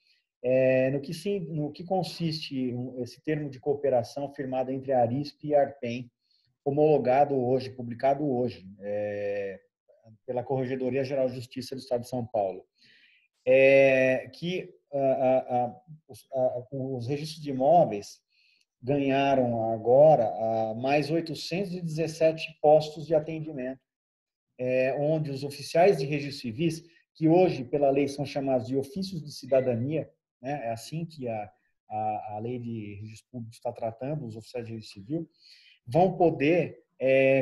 No que consiste esse termo de cooperação firmado entre a Arisp e a Arpen, homologado hoje, publicado hoje, pela Corregedoria Geral de Justiça do Estado de São Paulo, que os registros de imóveis ganharam agora mais 817 postos de atendimento, onde os oficiais de registro civis, que hoje, pela lei, são chamados de ofícios de cidadania, né? É assim que a lei de registro público está tratando, os oficiais de registro civil, vão poder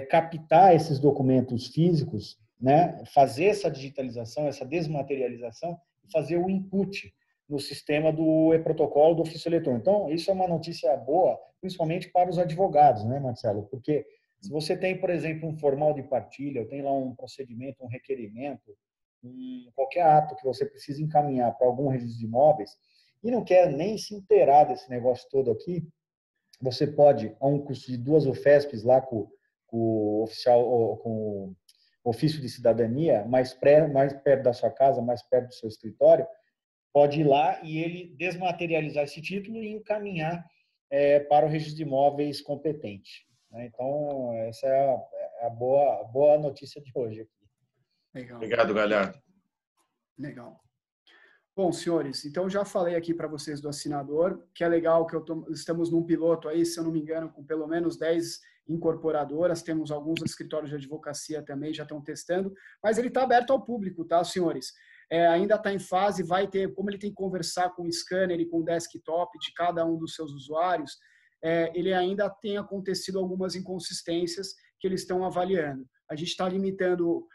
captar esses documentos físicos, né? Fazer essa digitalização, essa desmaterialização e fazer o input no sistema do e-protocolo do ofício eletrônico. Então, isso é uma notícia boa, principalmente para os advogados, né, Marcelo? Porque se você tem, por exemplo, um formal de partilha, ou tem lá um procedimento, um requerimento, qualquer ato que você precisa encaminhar para algum registro de imóveis e não quer nem se inteirar desse negócio todo aqui, você pode, a um custo de 2 UFESPs lá com o oficial, com o ofício de cidadania, mais perto da sua casa, mais perto do seu escritório, pode ir lá e ele desmaterializar esse título e encaminhar para o registro de imóveis competente. Então, essa é a boa notícia de hoje aqui.
Legal.
Obrigado, Galhardo.
Legal. Bom, senhores, então já falei aqui para vocês do assinador, que é legal que estamos num piloto aí, se eu não me engano, com pelo menos 10 incorporadoras, temos alguns escritórios de advocacia também, já estão testando, mas ele está aberto ao público, tá, senhores? Ainda está em fase, vai ter, como ele tem que conversar com o scanner e com o desktop de cada um dos seus usuários, ele ainda tem acontecido algumas inconsistências que eles estão avaliando. A gente está limitando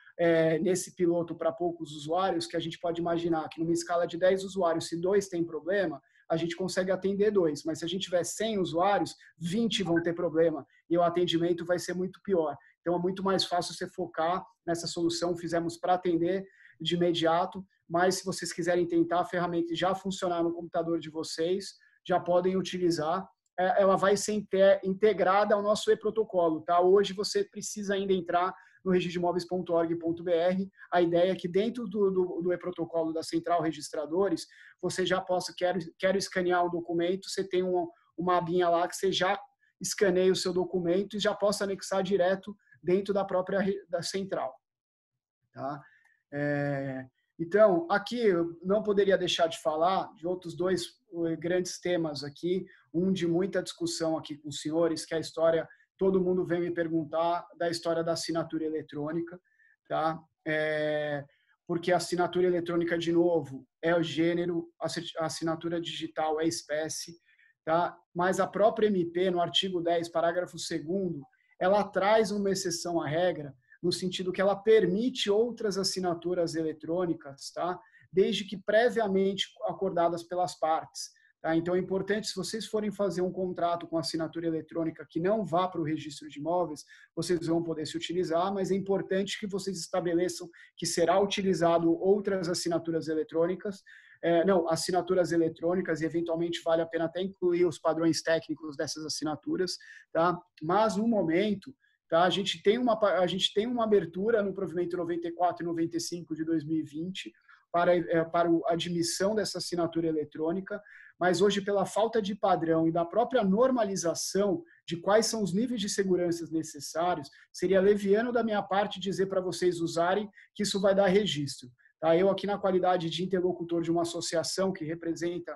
nesse piloto para poucos usuários, que a gente pode imaginar que numa escala de 10 usuários, se 2 têm problema, a gente consegue atender 2, mas se a gente tiver 100 usuários, 20 vão ter problema e o atendimento vai ser muito pior. Então é muito mais fácil você focar nessa solução, fizemos para atender de imediato, mas se vocês quiserem tentar, a ferramenta já funcionar no computador de vocês, já podem utilizar. Ela vai ser integrada ao nosso e-protocolo, tá? Hoje você precisa ainda entrar no registrodeimóveis.org.br. A ideia é que dentro do e-protocolo da Central Registradores, você já possa, quero escanear um documento, você tem uma abinha lá que você já escaneia o seu documento e já possa anexar direto dentro da própria da Central. Tá? Então, aqui eu não poderia deixar de falar de outros 2 grandes temas aqui, um de muita discussão aqui com os senhores, que é a história, todo mundo vem me perguntar da história da assinatura eletrônica, tá? Porque a assinatura eletrônica, de novo, é o gênero, a assinatura digital é espécie, tá? Mas a própria MP, no artigo 10, parágrafo 2º, ela traz uma exceção à regra, no sentido que ela permite outras assinaturas eletrônicas, tá? Desde que previamente acordadas pelas partes. Tá? Então, é importante, se vocês forem fazer um contrato com assinatura eletrônica que não vá para o registro de imóveis, vocês vão poder se utilizar, mas é importante que vocês estabeleçam que será utilizado outras assinaturas eletrônicas, assinaturas eletrônicas, e eventualmente vale a pena até incluir os padrões técnicos dessas assinaturas, tá? Mas, no momento, tá? A gente tem uma abertura no provimento 94 e 95 de 2020 para a admissão dessa assinatura eletrônica, mas hoje, pela falta de padrão e da própria normalização de quais são os níveis de segurança necessários, seria leviano da minha parte dizer para vocês usarem que isso vai dar registro. Tá? Eu aqui, na qualidade de interlocutor de uma associação que representa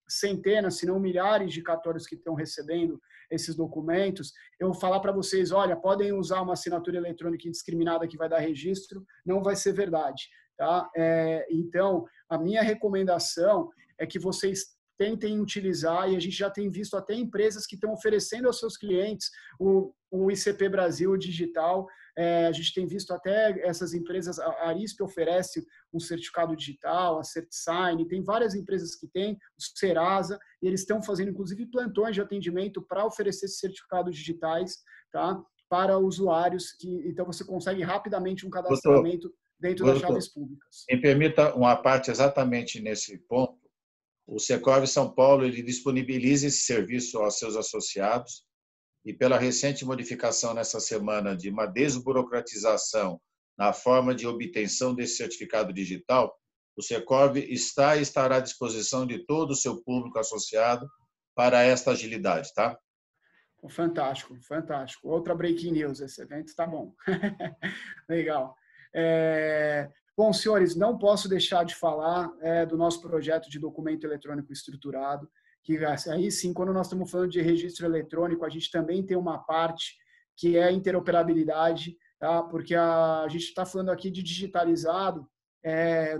centenas, se não milhares de cartórios que estão recebendo esses documentos, eu vou falar para vocês, olha, podem usar uma assinatura eletrônica indiscriminada que vai dar registro, não vai ser verdade. Tá? Então, a minha recomendação é que vocês tentem utilizar, e a gente já tem visto até empresas que estão oferecendo aos seus clientes o ICP Brasil digital. A gente tem visto até essas empresas, a Arisp oferece um certificado digital, a CertSign, tem várias empresas que têm, o Serasa, e eles estão fazendo, inclusive, plantões de atendimento para oferecer esses certificados digitais, tá? Para usuários, então você consegue rapidamente um cadastramento dentro das chaves públicas.
Me permita uma parte exatamente nesse ponto. O Secov São Paulo ele disponibiliza esse serviço aos seus associados e pela recente modificação nessa semana de uma desburocratização na forma de obtenção desse certificado digital, o Secov está e estará à disposição de todo o seu público associado para esta agilidade, tá?
Fantástico, fantástico. Outra breaking news, esse evento está bom. Legal. Bom, senhores, não posso deixar de falar do nosso projeto de documento eletrônico estruturado, que aí sim, quando nós estamos falando de registro eletrônico, a gente também tem uma parte que é interoperabilidade, tá? Porque a gente está falando aqui de digitalizado.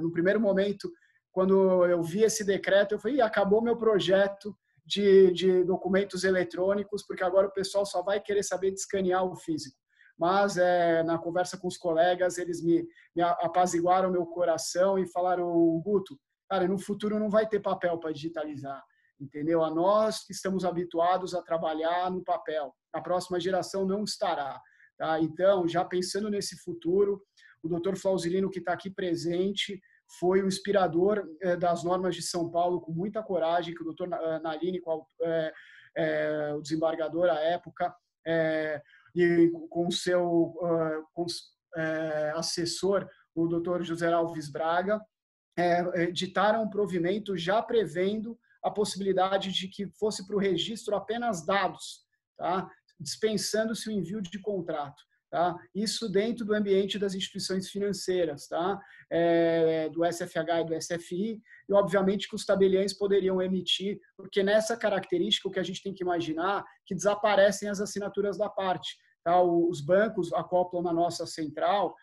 No primeiro momento, quando eu vi esse decreto, eu falei, acabou meu projeto de documentos eletrônicos, porque agora o pessoal só vai querer saber de escanear o físico. Mas na conversa com os colegas, eles me apaziguaram meu coração e falaram, Guto, cara, no futuro não vai ter papel para digitalizar, entendeu? A nós que estamos habituados a trabalhar no papel, a próxima geração não estará. Tá? Então, já pensando nesse futuro, o doutor Flauzilino, que está aqui presente, foi o inspirador das normas de São Paulo, com muita coragem, que o doutor Nalini, o desembargador à época, e com o seu assessor, o doutor José Alves Braga, editaram um provimento já prevendo a possibilidade de que fosse para o registro apenas dados, tá? Dispensando-se o envio de contrato. tá? Isso dentro do ambiente das instituições financeiras, tá? Do SFH e do SFI, e obviamente que os tabeliães poderiam emitir, porque nessa característica o que a gente tem que imaginar que desaparecem as assinaturas da parte. Tá? Os bancos acoplam na nossa central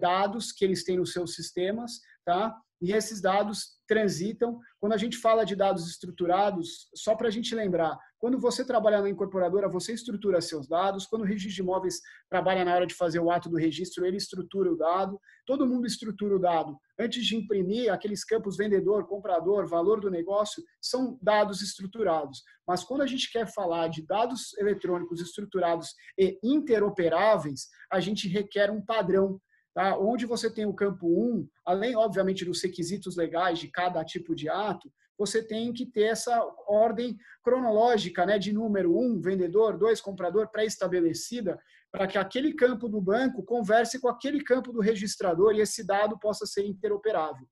dados que eles têm nos seus sistemas, tá? E esses dados transitam. Quando a gente fala de dados estruturados, só para a gente lembrar, quando você trabalha na incorporadora, você estrutura seus dados. Quando o registro de imóveis trabalha na hora de fazer o ato do registro, ele estrutura o dado. Todo mundo estrutura o dado. Antes de imprimir, aqueles campos vendedor, comprador, valor do negócio, são dados estruturados. Mas quando a gente quer falar de dados eletrônicos estruturados e interoperáveis, a gente requer um padrão. Tá? Onde você tem o campo 1, além, obviamente, dos requisitos legais de cada tipo de ato, você tem que ter essa ordem cronológica, né, de número 1, vendedor, 2, comprador, pré-estabelecida, para que aquele campo do banco converse com aquele campo do registrador e esse dado possa ser interoperável.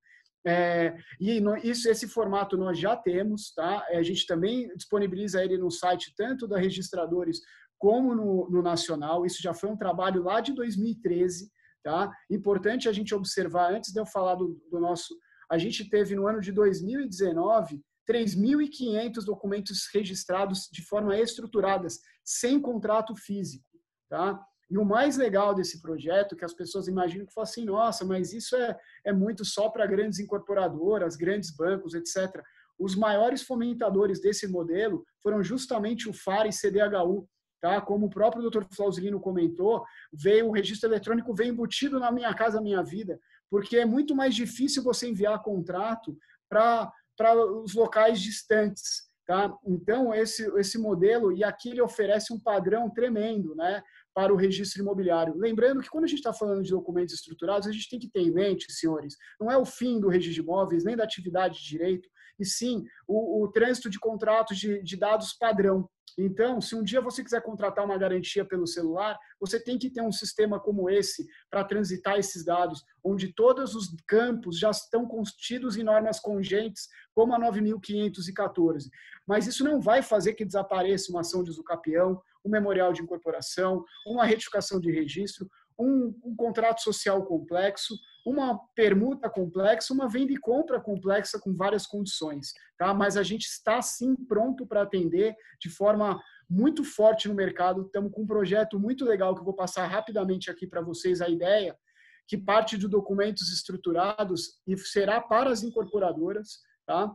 Esse formato nós já temos, tá? A gente também disponibiliza ele no site tanto da Registradores como no Nacional. Isso já foi um trabalho lá de 2013, tá? Importante a gente observar, antes de eu falar do nosso... A gente teve no ano de 2019 3.500 documentos registrados de forma estruturada, sem contrato físico. Tá? E o mais legal desse projeto, que as pessoas imaginam que fala assim, nossa, mas isso é muito só para grandes incorporadoras, grandes bancos, etc. Os maiores fomentadores desse modelo foram justamente o FAR e CDHU. Tá? Como o próprio Dr. Flausilino comentou, o registro eletrônico veio embutido na Minha Casa Minha Vida, porque é muito mais difícil você enviar contrato para os locais distantes. Tá? Então, esse modelo, e aqui ele oferece um padrão tremendo, né, para o registro imobiliário. Lembrando que quando a gente está falando de documentos estruturados, a gente tem que ter em mente, senhores, não é o fim do registro de imóveis, nem da atividade de direito, e sim o trânsito de contratos de dados padrão. Então, se um dia você quiser contratar uma garantia pelo celular, você tem que ter um sistema como esse para transitar esses dados, onde todos os campos já estão contidos em normas congentes, como a 9.514. Mas isso não vai fazer que desapareça uma ação de usucapião, um memorial de incorporação, uma retificação de registro, um contrato social complexo, uma permuta complexa, uma venda e compra complexa com várias condições. Tá? Mas a gente está, sim, pronto para atender de forma muito forte no mercado. Estamos com um projeto muito legal que eu vou passar rapidamente aqui para vocês a ideia, que parte de documentos estruturados e será para as incorporadoras, tá?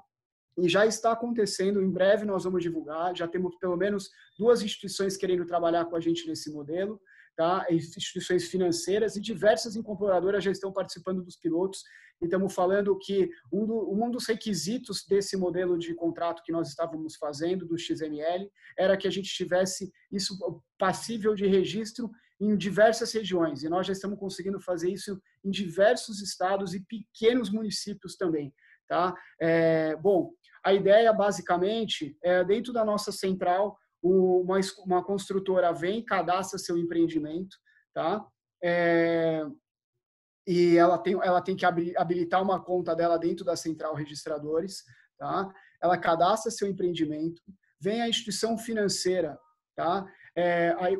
E já está acontecendo, em breve nós vamos divulgar, já temos pelo menos 2 instituições querendo trabalhar com a gente nesse modelo, tá? Instituições financeiras e diversas incorporadoras já estão participando dos pilotos, e estamos falando que um dos requisitos desse modelo de contrato que nós estávamos fazendo, do XML, era que a gente tivesse isso passível de registro em diversas regiões, e nós já estamos conseguindo fazer isso em diversos estados e pequenos municípios também. Tá? Bom, a ideia basicamente é dentro da nossa central, uma construtora vem, cadastra seu empreendimento, tá? E ela tem que habilitar uma conta dela dentro da central registradores, tá? Ela cadastra seu empreendimento, vem a instituição financeira, tá?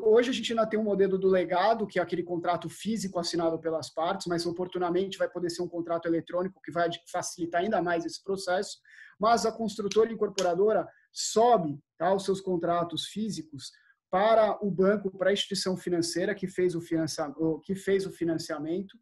Hoje a gente ainda tem um modelo do legado, que é aquele contrato físico assinado pelas partes, mas oportunamente vai poder ser um contrato eletrônico que vai facilitar ainda mais esse processo. Mas a construtora e incorporadora sobe, tá, os seus contratos físicos para o banco, para a instituição financeira que fez o financiamento.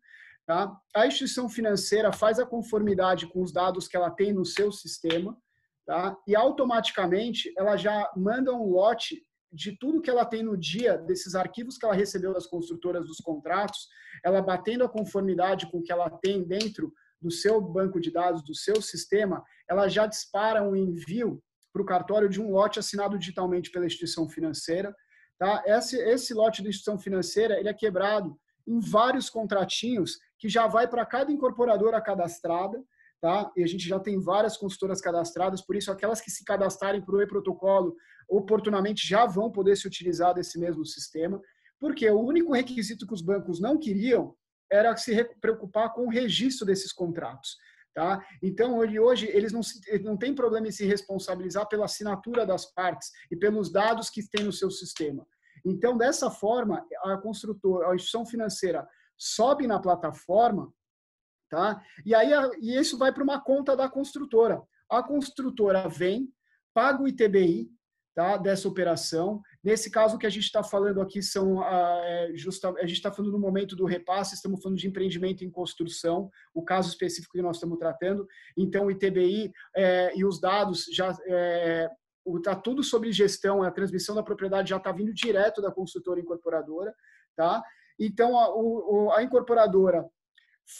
Tá? A instituição financeira faz a conformidade com os dados que ela tem no seu sistema, tá? E automaticamente ela já manda um lote de tudo que ela tem no dia, desses arquivos que ela recebeu das construtoras dos contratos, ela batendo a conformidade com o que ela tem dentro do seu banco de dados, do seu sistema, ela já dispara um envio para o cartório de um lote assinado digitalmente pela instituição financeira. Tá? Esse lote da instituição financeira ele é quebrado em vários contratinhos que já vai para cada incorporadora cadastrada, tá? E a gente já tem várias consultoras cadastradas, por isso aquelas que se cadastrarem para o e-protocolo oportunamente já vão poder se utilizar desse mesmo sistema, porque o único requisito que os bancos não queriam era se preocupar com o registro desses contratos. Tá? Então, hoje, eles não têm problema em se responsabilizar pela assinatura das partes e pelos dados que tem no seu sistema. Então, dessa forma, a construtora, a instituição financeira sobe na plataforma, tá? E isso vai para uma conta da construtora. A construtora vem, paga o ITBI, tá, dessa operação. Nesse caso, o que a gente está falando aqui a gente está falando no momento do repasse, estamos falando de empreendimento em construção, o caso específico que nós estamos tratando. Então, o ITBI e os dados já está tudo sobre gestão, a transmissão da propriedade já está vindo direto da construtora incorporadora, tá? Então, a incorporadora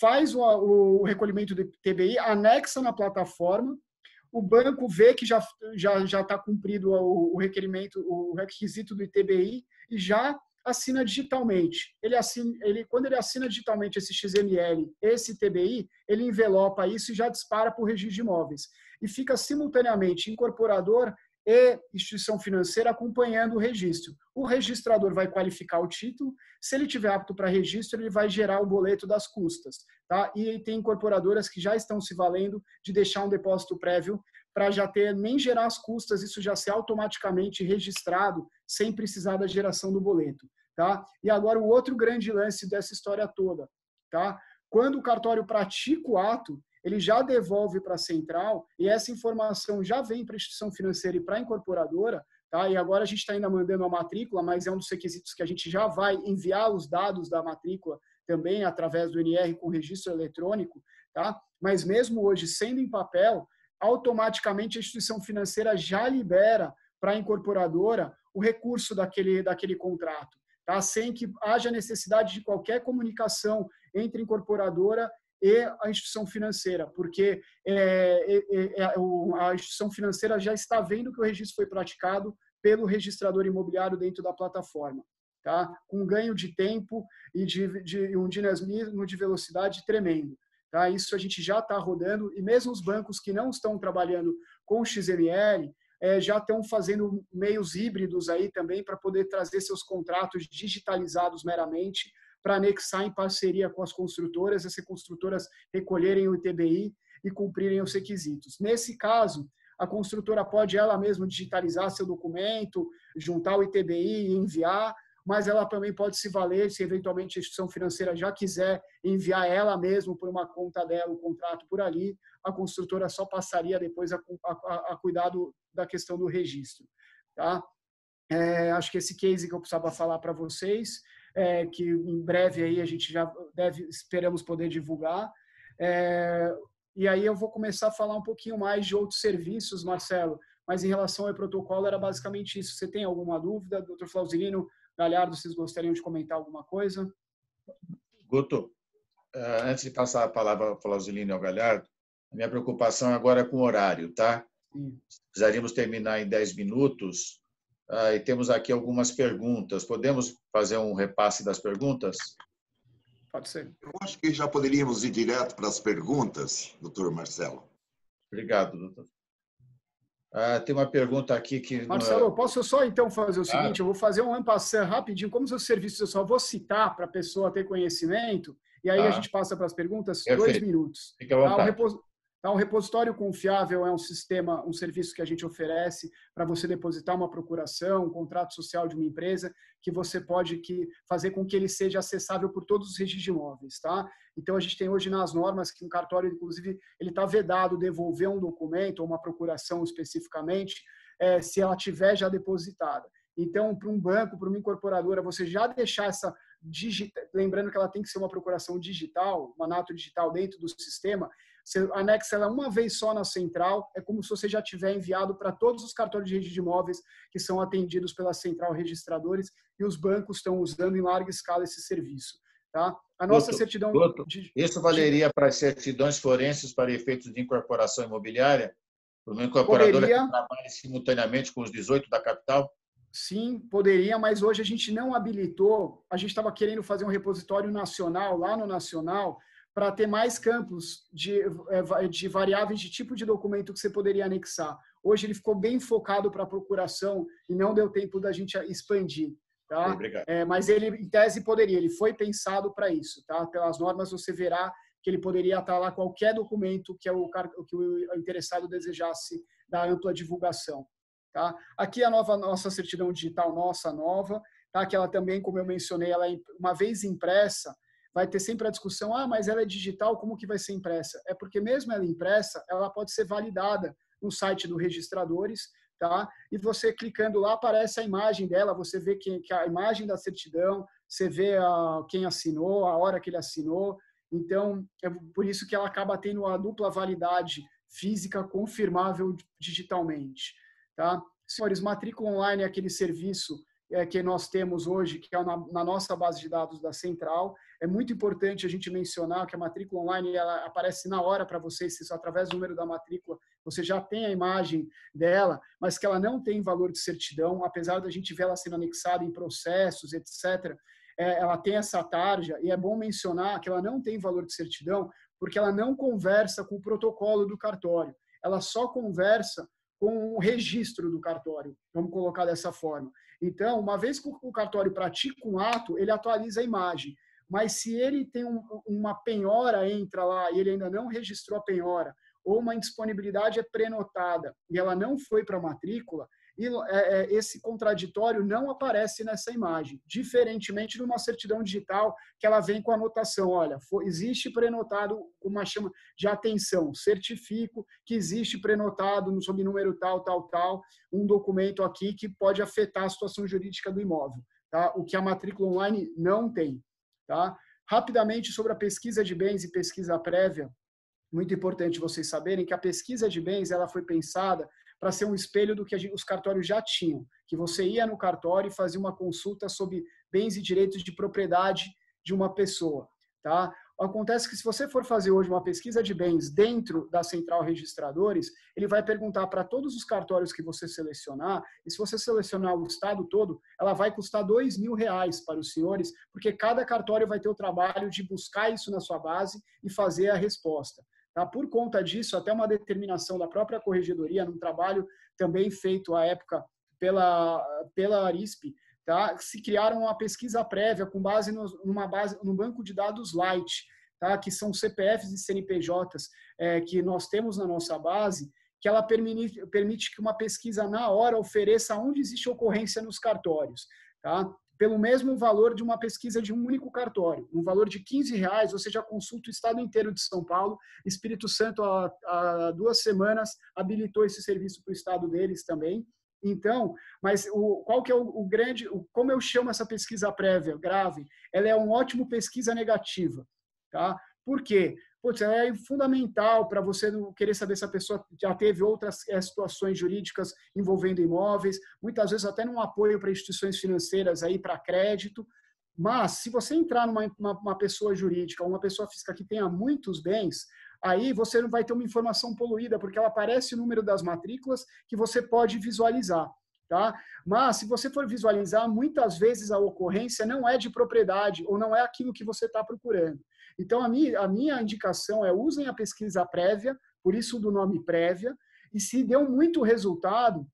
faz o recolhimento do ITBI, anexa na plataforma, o banco vê que já está cumprido o requerimento, o requisito do ITBI e já assina digitalmente. Quando ele assina digitalmente esse XML, esse ITBI, ele envelopa isso e já dispara para o registro de imóveis. E fica simultaneamente incorporador e instituição financeira acompanhando o registro. O registrador vai qualificar o título, se ele tiver apto para registro, ele vai gerar o boleto das custas. Tá? E tem incorporadoras que já estão se valendo de deixar um depósito prévio para já nem gerar as custas, isso já ser automaticamente registrado, sem precisar da geração do boleto. Tá? E agora o outro grande lance dessa história toda. Tá? Quando o cartório pratica o ato, ele já devolve para a central e essa informação já vem para a instituição financeira e para a incorporadora, tá? E agora a gente está ainda mandando a matrícula, mas é um dos requisitos que a gente já vai enviar os dados da matrícula também através do NR com registro eletrônico, tá? Mas mesmo hoje, sendo em papel, automaticamente a instituição financeira já libera para a incorporadora o recurso daquele contrato, tá? Sem que haja necessidade de qualquer comunicação entre incorporadora e a instituição financeira, porque a instituição financeira já está vendo que o registro foi praticado pelo registrador imobiliário dentro da plataforma, tá? Com ganho de tempo e de um dinamismo de velocidade tremendo. Tá? Isso a gente já está rodando, e mesmo os bancos que não estão trabalhando com XML, já estão fazendo meios híbridos aí também para poder trazer seus contratos digitalizados meramente, para anexar em parceria com as construtoras, essas construtoras recolherem o ITBI e cumprirem os requisitos. Nesse caso, a construtora pode ela mesma digitalizar seu documento, juntar o ITBI e enviar, mas ela também pode se valer, se eventualmente a instituição financeira já quiser enviar ela mesma por uma conta dela o contrato por ali, a construtora só passaria depois a cuidar da questão do registro. Tá? Acho que esse case que eu precisava falar para vocês, que em breve aí a gente já esperamos poder divulgar. E aí eu vou começar a falar um pouquinho mais de outros serviços, Marcelo, mas em relação ao protocolo era basicamente isso. Você tem alguma dúvida, doutor Flauzilino, Galhardo, vocês gostariam de comentar alguma coisa?
Guto, antes de passar a palavra ao Flauzilino e ao Galhardo, a minha preocupação agora é com o horário, tá?
Sim.
Precisaríamos terminar em 10 minutos e temos aqui algumas perguntas. Podemos fazer um repasse das perguntas?
Pode ser.
Eu acho que já poderíamos ir direto para as perguntas, doutor Marcelo.
Obrigado, doutor. Tem uma pergunta aqui que...
Marcelo, posso só então fazer o seguinte? Eu vou fazer um passant rapidinho, como os serviços eu só vou citar para a pessoa ter conhecimento, e aí a gente passa para as perguntas.
Perfeito.
2 minutos.
Fique à vontade.
Um repositório confiável é um serviço que a gente oferece para você depositar uma procuração, um contrato social de uma empresa, que você pode fazer com que ele seja acessável por todos os registros de imóveis. Tá? Então, a gente tem hoje nas normas que um cartório, inclusive, ele está vedado devolver um documento ou uma procuração especificamente, se ela tiver já depositada. Então, para um banco, para uma incorporadora, você já deixar essa lembrando que ela tem que ser uma procuração digital, uma nato digital dentro do sistema, você anexa ela uma vez só na central, é como se você já tiver enviado para todos os cartórios de registro de imóveis que são atendidos pela central registradores, e os bancos estão usando em larga escala esse serviço. Tá? A nossa certidão...
Isso valeria para certidões forenses para efeitos de incorporação imobiliária? Para uma incorporadora que trabalhe simultaneamente com os 18 da capital?
Sim, poderia, mas hoje a gente não habilitou. A gente estava querendo fazer um repositório nacional, lá no nacional, para ter mais campos de variáveis de tipo de documento que você poderia anexar. Hoje ele ficou bem focado para a procuração e não deu tempo da gente expandir. Tá?
Obrigado.
Mas ele, em tese, poderia. Ele foi pensado para isso. Tá? Pelas normas, você verá que ele poderia estar lá qualquer documento que o interessado desejasse dar ampla divulgação. Tá? Aqui a nossa certidão digital, nova, tá? Que ela também, como eu mencionei, ela uma vez impressa, vai ter sempre a discussão, mas ela é digital, como que vai ser impressa? É porque mesmo ela impressa, ela pode ser validada no site do Registradores, tá? E você clicando lá, aparece a imagem dela, você vê que a imagem da certidão, você vê quem assinou, a hora que ele assinou. Então, é por isso que ela acaba tendo a dupla validade física confirmável digitalmente, tá? Senhores, matrícula online é aquele serviço que nós temos hoje, que é na nossa base de dados da Central. É muito importante a gente mencionar que a matrícula online ela aparece na hora para vocês, se através do número da matrícula você já tem a imagem dela, mas que ela não tem valor de certidão, apesar da gente ver ela sendo anexada em processos, etc. Ela tem essa tarja, e é bom mencionar que ela não tem valor de certidão, porque ela não conversa com o protocolo do cartório, ela só conversa com o registro do cartório, vamos colocar dessa forma. Então, uma vez que o cartório pratica um ato, ele atualiza a imagem. Mas se ele tem uma penhora, entra lá e ele ainda não registrou a penhora, ou uma indisponibilidade é prenotada e ela não foi para a matrícula, esse contraditório não aparece nessa imagem, diferentemente de uma certidão digital que ela vem com a anotação, olha, existe prenotado uma chama de atenção, certifico que existe prenotado sob número tal, tal, tal, um documento aqui que pode afetar a situação jurídica do imóvel, tá? O que a matrícula online não tem, tá? Rapidamente sobre a pesquisa de bens e pesquisa prévia, muito importante vocês saberem que a pesquisa de bens ela foi pensada para ser um espelho do que os cartórios já tinham, que você ia no cartório e fazia uma consulta sobre bens e direitos de propriedade de uma pessoa, tá? Acontece que se você for fazer hoje uma pesquisa de bens dentro da Central Registradores, ele vai perguntar para todos os cartórios que você selecionar, e se você selecionar o estado todo, ela vai custar R$2.000 para os senhores, porque cada cartório vai ter o trabalho de buscar isso na sua base e fazer a resposta. Tá? Por conta disso, até uma determinação da própria corregedoria, num trabalho também feito à época pela Arisp, tá? Se criaram uma pesquisa prévia com base no banco de dados Light, tá? Que são CPFs e CNPJs que nós temos na nossa base, que ela permite que uma pesquisa na hora ofereça onde existe ocorrência nos cartórios, tá? Pelo mesmo valor de uma pesquisa de um único cartório. Um valor de R$15, você já consulta o estado inteiro de São Paulo. Espírito Santo, há 2 semanas, habilitou esse serviço para o estado deles também. Então, mas qual que é como eu chamo essa pesquisa prévia, grave? Ela é uma ótima pesquisa negativa, tá? Por quê? Putz, ela é fundamental para você querer saber se a pessoa já teve outras situações jurídicas envolvendo imóveis, muitas vezes até num apoio para instituições financeiras aí para crédito. Mas se você entrar numa pessoa jurídica, uma pessoa física que tenha muitos bens, aí você não vai ter uma informação poluída, porque ela aparece o número das matrículas que você pode visualizar. Tá? Mas, se você for visualizar, muitas vezes a ocorrência não é de propriedade ou não é aquilo que você está procurando. Então, a minha indicação é usem a pesquisa prévia, por isso do nome prévia, e se deu muito resultado,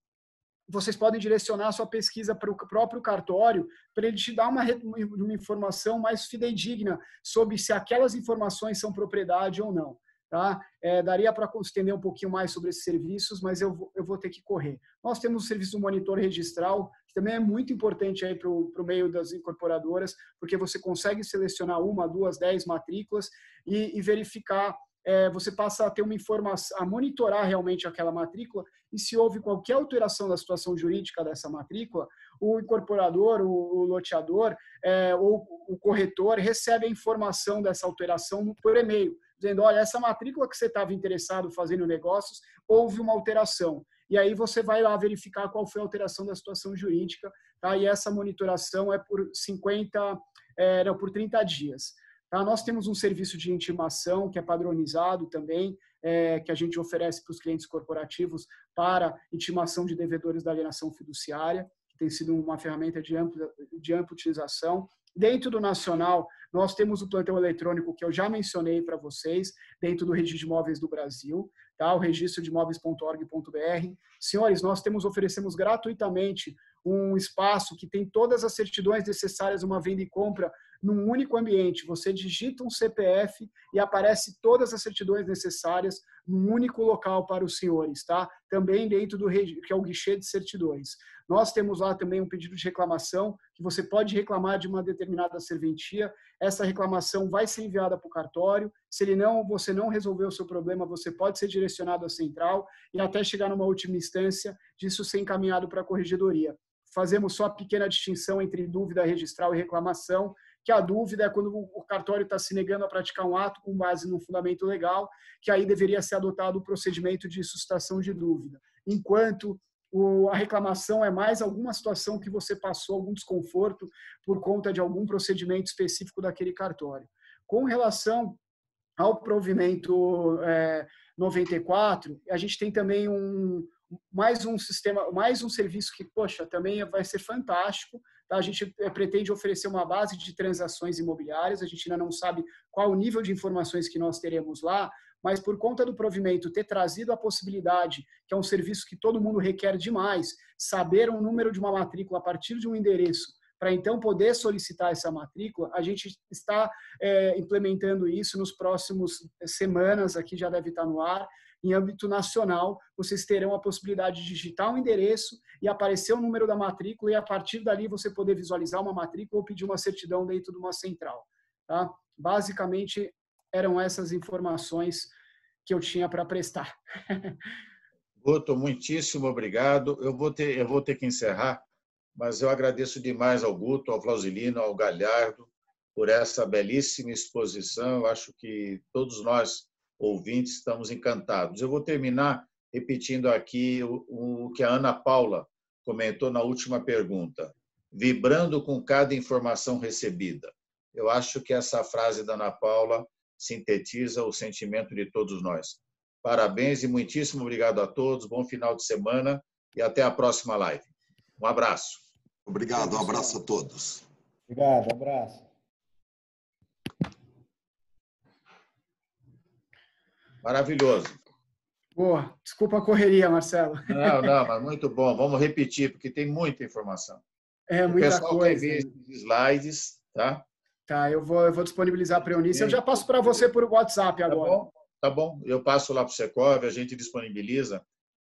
vocês podem direcionar a sua pesquisa para o próprio cartório, para ele te dar uma informação mais fidedigna sobre se aquelas informações são propriedade ou não. Tá? Daria para estender um pouquinho mais sobre esses serviços, mas eu vou ter que correr. Nós temos o serviço do monitor registral, que também é muito importante para o meio das incorporadoras, porque você consegue selecionar 1, 2, 10 matrículas e verificar, você passa a ter uma informação, a monitorar realmente aquela matrícula, e se houve qualquer alteração da situação jurídica dessa matrícula, o incorporador, o loteador ou o corretor recebe a informação dessa alteração por e-mail, dizendo, olha, essa matrícula que você estava interessado fazendo negócios, houve uma alteração. E aí você vai lá verificar qual foi a alteração da situação jurídica, tá? E essa monitoração é por 30 dias. Tá? Nós temos um serviço de intimação que é padronizado também, que a gente oferece para os clientes corporativos para intimação de devedores da alienação fiduciária, que tem sido uma ferramenta de ampla utilização. Dentro do nacional, nós temos o plantão eletrônico que eu já mencionei para vocês, dentro do Registro de Imóveis do Brasil, tá? O registrodeimóveis.org.br. Senhores, nós oferecemos gratuitamente um espaço que tem todas as certidões necessárias a uma venda e compra num único ambiente. Você digita um CPF e aparece todas as certidões necessárias num único local para os senhores, tá? Também dentro do que é o guichê de certidões. Nós temos lá também um pedido de reclamação, que você pode reclamar de uma determinada serventia. Essa reclamação vai ser enviada para o cartório. Se você não resolver o seu problema, você pode ser direcionado à central e até chegar numa última instância disso ser encaminhado para a corregedoria. Fazemos só a pequena distinção entre dúvida registral e reclamação, que a dúvida é quando o cartório está se negando a praticar um ato com base num fundamento legal, que aí deveria ser adotado o procedimento de suscitação de dúvida. Enquanto a reclamação é mais alguma situação que você passou algum desconforto por conta de algum procedimento específico daquele cartório. Com relação ao provimento 94, a gente tem também mais um sistema, mais um serviço que, poxa, também vai ser fantástico. Tá? A gente pretende oferecer uma base de transações imobiliárias, a gente ainda não sabe qual o nível de informações que nós teremos lá, mas por conta do provimento ter trazido a possibilidade, que é um serviço que todo mundo requer demais, saber o número de uma matrícula a partir de um endereço, para então poder solicitar essa matrícula, a gente está implementando isso nos próximos semanas, aqui já deve estar no ar. Em âmbito nacional, vocês terão a possibilidade de digitar um endereço e aparecer o número da matrícula, e a partir dali você poder visualizar uma matrícula ou pedir uma certidão dentro de uma central. Tá? Basicamente, eram essas informações que eu tinha para prestar.
Guto, muitíssimo obrigado. Eu vou ter que encerrar, mas eu agradeço demais ao Guto, ao Flausilino, ao Galhardo, por essa belíssima exposição. Eu acho que todos nós, ouvintes, estamos encantados. Eu vou terminar repetindo aqui o que a Ana Paula comentou na última pergunta, vibrando com cada informação recebida. Eu acho que essa frase da Ana Paula sintetiza o sentimento de todos nós. Parabéns e muitíssimo obrigado a todos, bom final de semana e até a próxima live. Um abraço.
Obrigado, um abraço a todos.
Obrigado, um abraço.
Maravilhoso.
Boa, desculpa a correria, Marcelo.
Não, mas muito bom. Vamos repetir, porque tem muita informação.
É muita coisa.
O pessoal quer ver esses slides, tá?
Tá, eu vou disponibilizar para a Eunice. Eu já passo para você por WhatsApp agora.
Tá bom. Eu passo lá para o Secov, a gente disponibiliza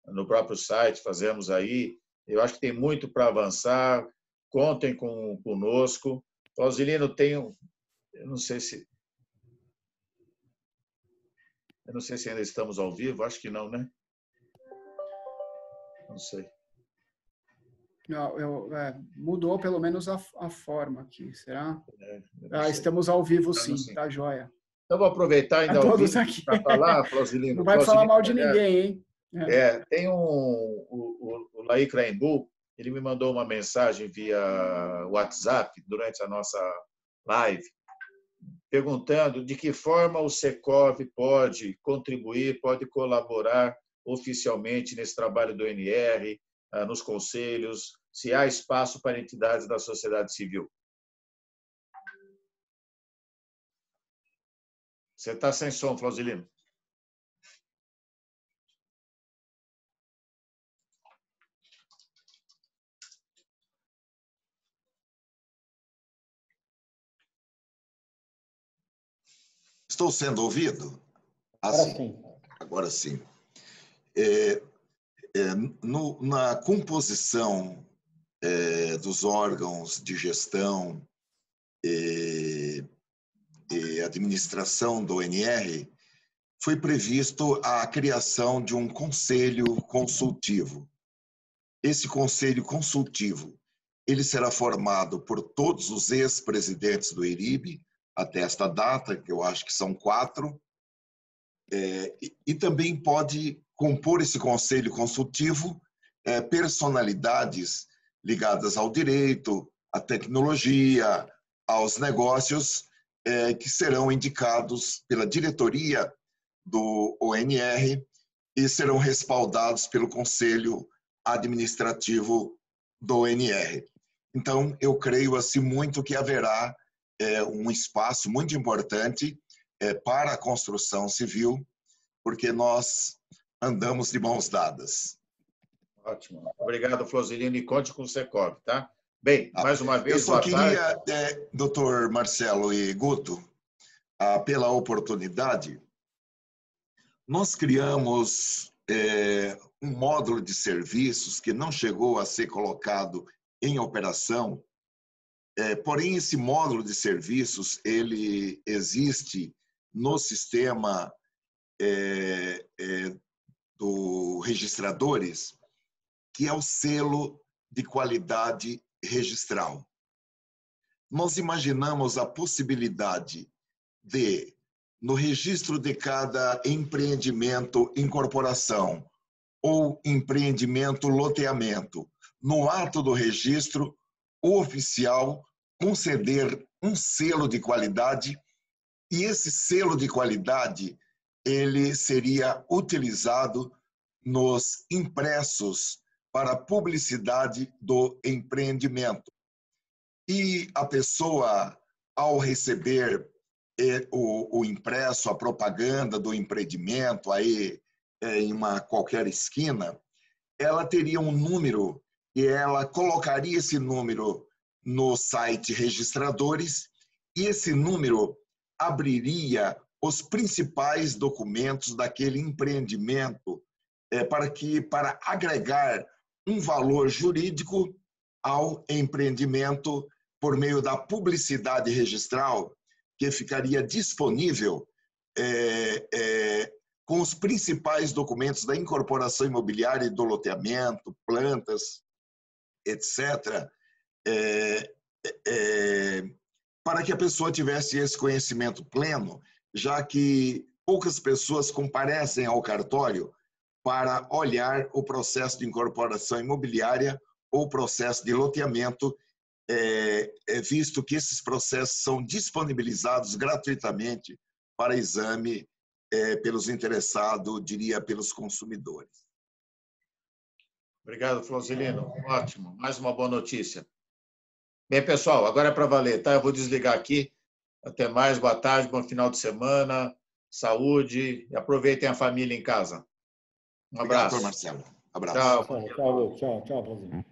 no próprio site, fazemos aí. Eu acho que tem muito para avançar. Contem conosco. Flausilino, eu não sei se ainda estamos ao vivo, acho que não, né? Não sei.
Não, mudou pelo menos a forma aqui, será? Estamos ao vivo, sim, tá joia.
Então, vou aproveitar ainda ao vivo para falar, Flausilino.
Não vai falar mal de ninguém, hein?
Tem o Laí Craimbu, ele me mandou uma mensagem via WhatsApp durante a nossa live, perguntando de que forma o Secov pode contribuir, pode colaborar oficialmente nesse trabalho do NR, nos conselhos, se há espaço para entidades da sociedade civil. Você está sem som, Flausilino.
Estou sendo ouvido? Agora sim. Na composição dos órgãos de gestão e administração do ONR, foi previsto a criação de um conselho consultivo. Esse conselho consultivo, ele será formado por todos os ex-presidentes do IRIB, até esta data, que eu acho que são 4, e também pode compor esse conselho consultivo personalidades ligadas ao direito, à tecnologia, aos negócios, que serão indicados pela diretoria do ONR e serão respaldados pelo Conselho Administrativo do ONR. Então, eu creio assim muito que haverá um espaço muito importante para a construção civil, porque nós andamos de mãos dadas.
Ótimo. Obrigado, Flausilino, e conte com o Secov, tá? Bem, mais uma vez,
eu só queria,
tarde.
doutor Marcelo e Guto, pela oportunidade, nós criamos um módulo de serviços que não chegou a ser colocado em operação, porém esse módulo de serviços ele existe no sistema do registradores, que é o selo de qualidade registral. Nós imaginamos a possibilidade de, no registro de cada empreendimento, incorporação ou empreendimento, loteamento, no ato do registro, o oficial conceder um selo de qualidade, e esse selo de qualidade ele seria utilizado nos impressos para publicidade do empreendimento. E a pessoa, ao receber o impresso, a propaganda do empreendimento, aí em qualquer esquina, ela teria um número e ela colocaria esse número no site registradores, e esse número abriria os principais documentos daquele empreendimento para agregar um valor jurídico ao empreendimento por meio da publicidade registral, que ficaria disponível com os principais documentos da incorporação imobiliária e do loteamento, plantas, etc., para que a pessoa tivesse esse conhecimento pleno, já que poucas pessoas comparecem ao cartório para olhar o processo de incorporação imobiliária ou processo de loteamento, visto que esses processos são disponibilizados gratuitamente para exame pelos interessados, diria, pelos consumidores.
Obrigado, Flausilino. Ótimo. Mais uma boa notícia. Bem, pessoal, agora é para valer, tá? Eu vou desligar aqui. Até mais, boa tarde, bom final de semana, saúde e aproveitem a família em casa. Um abraço.
Obrigado, Marcelo. Abraço.
Tchau.
Tchau, Flausilino.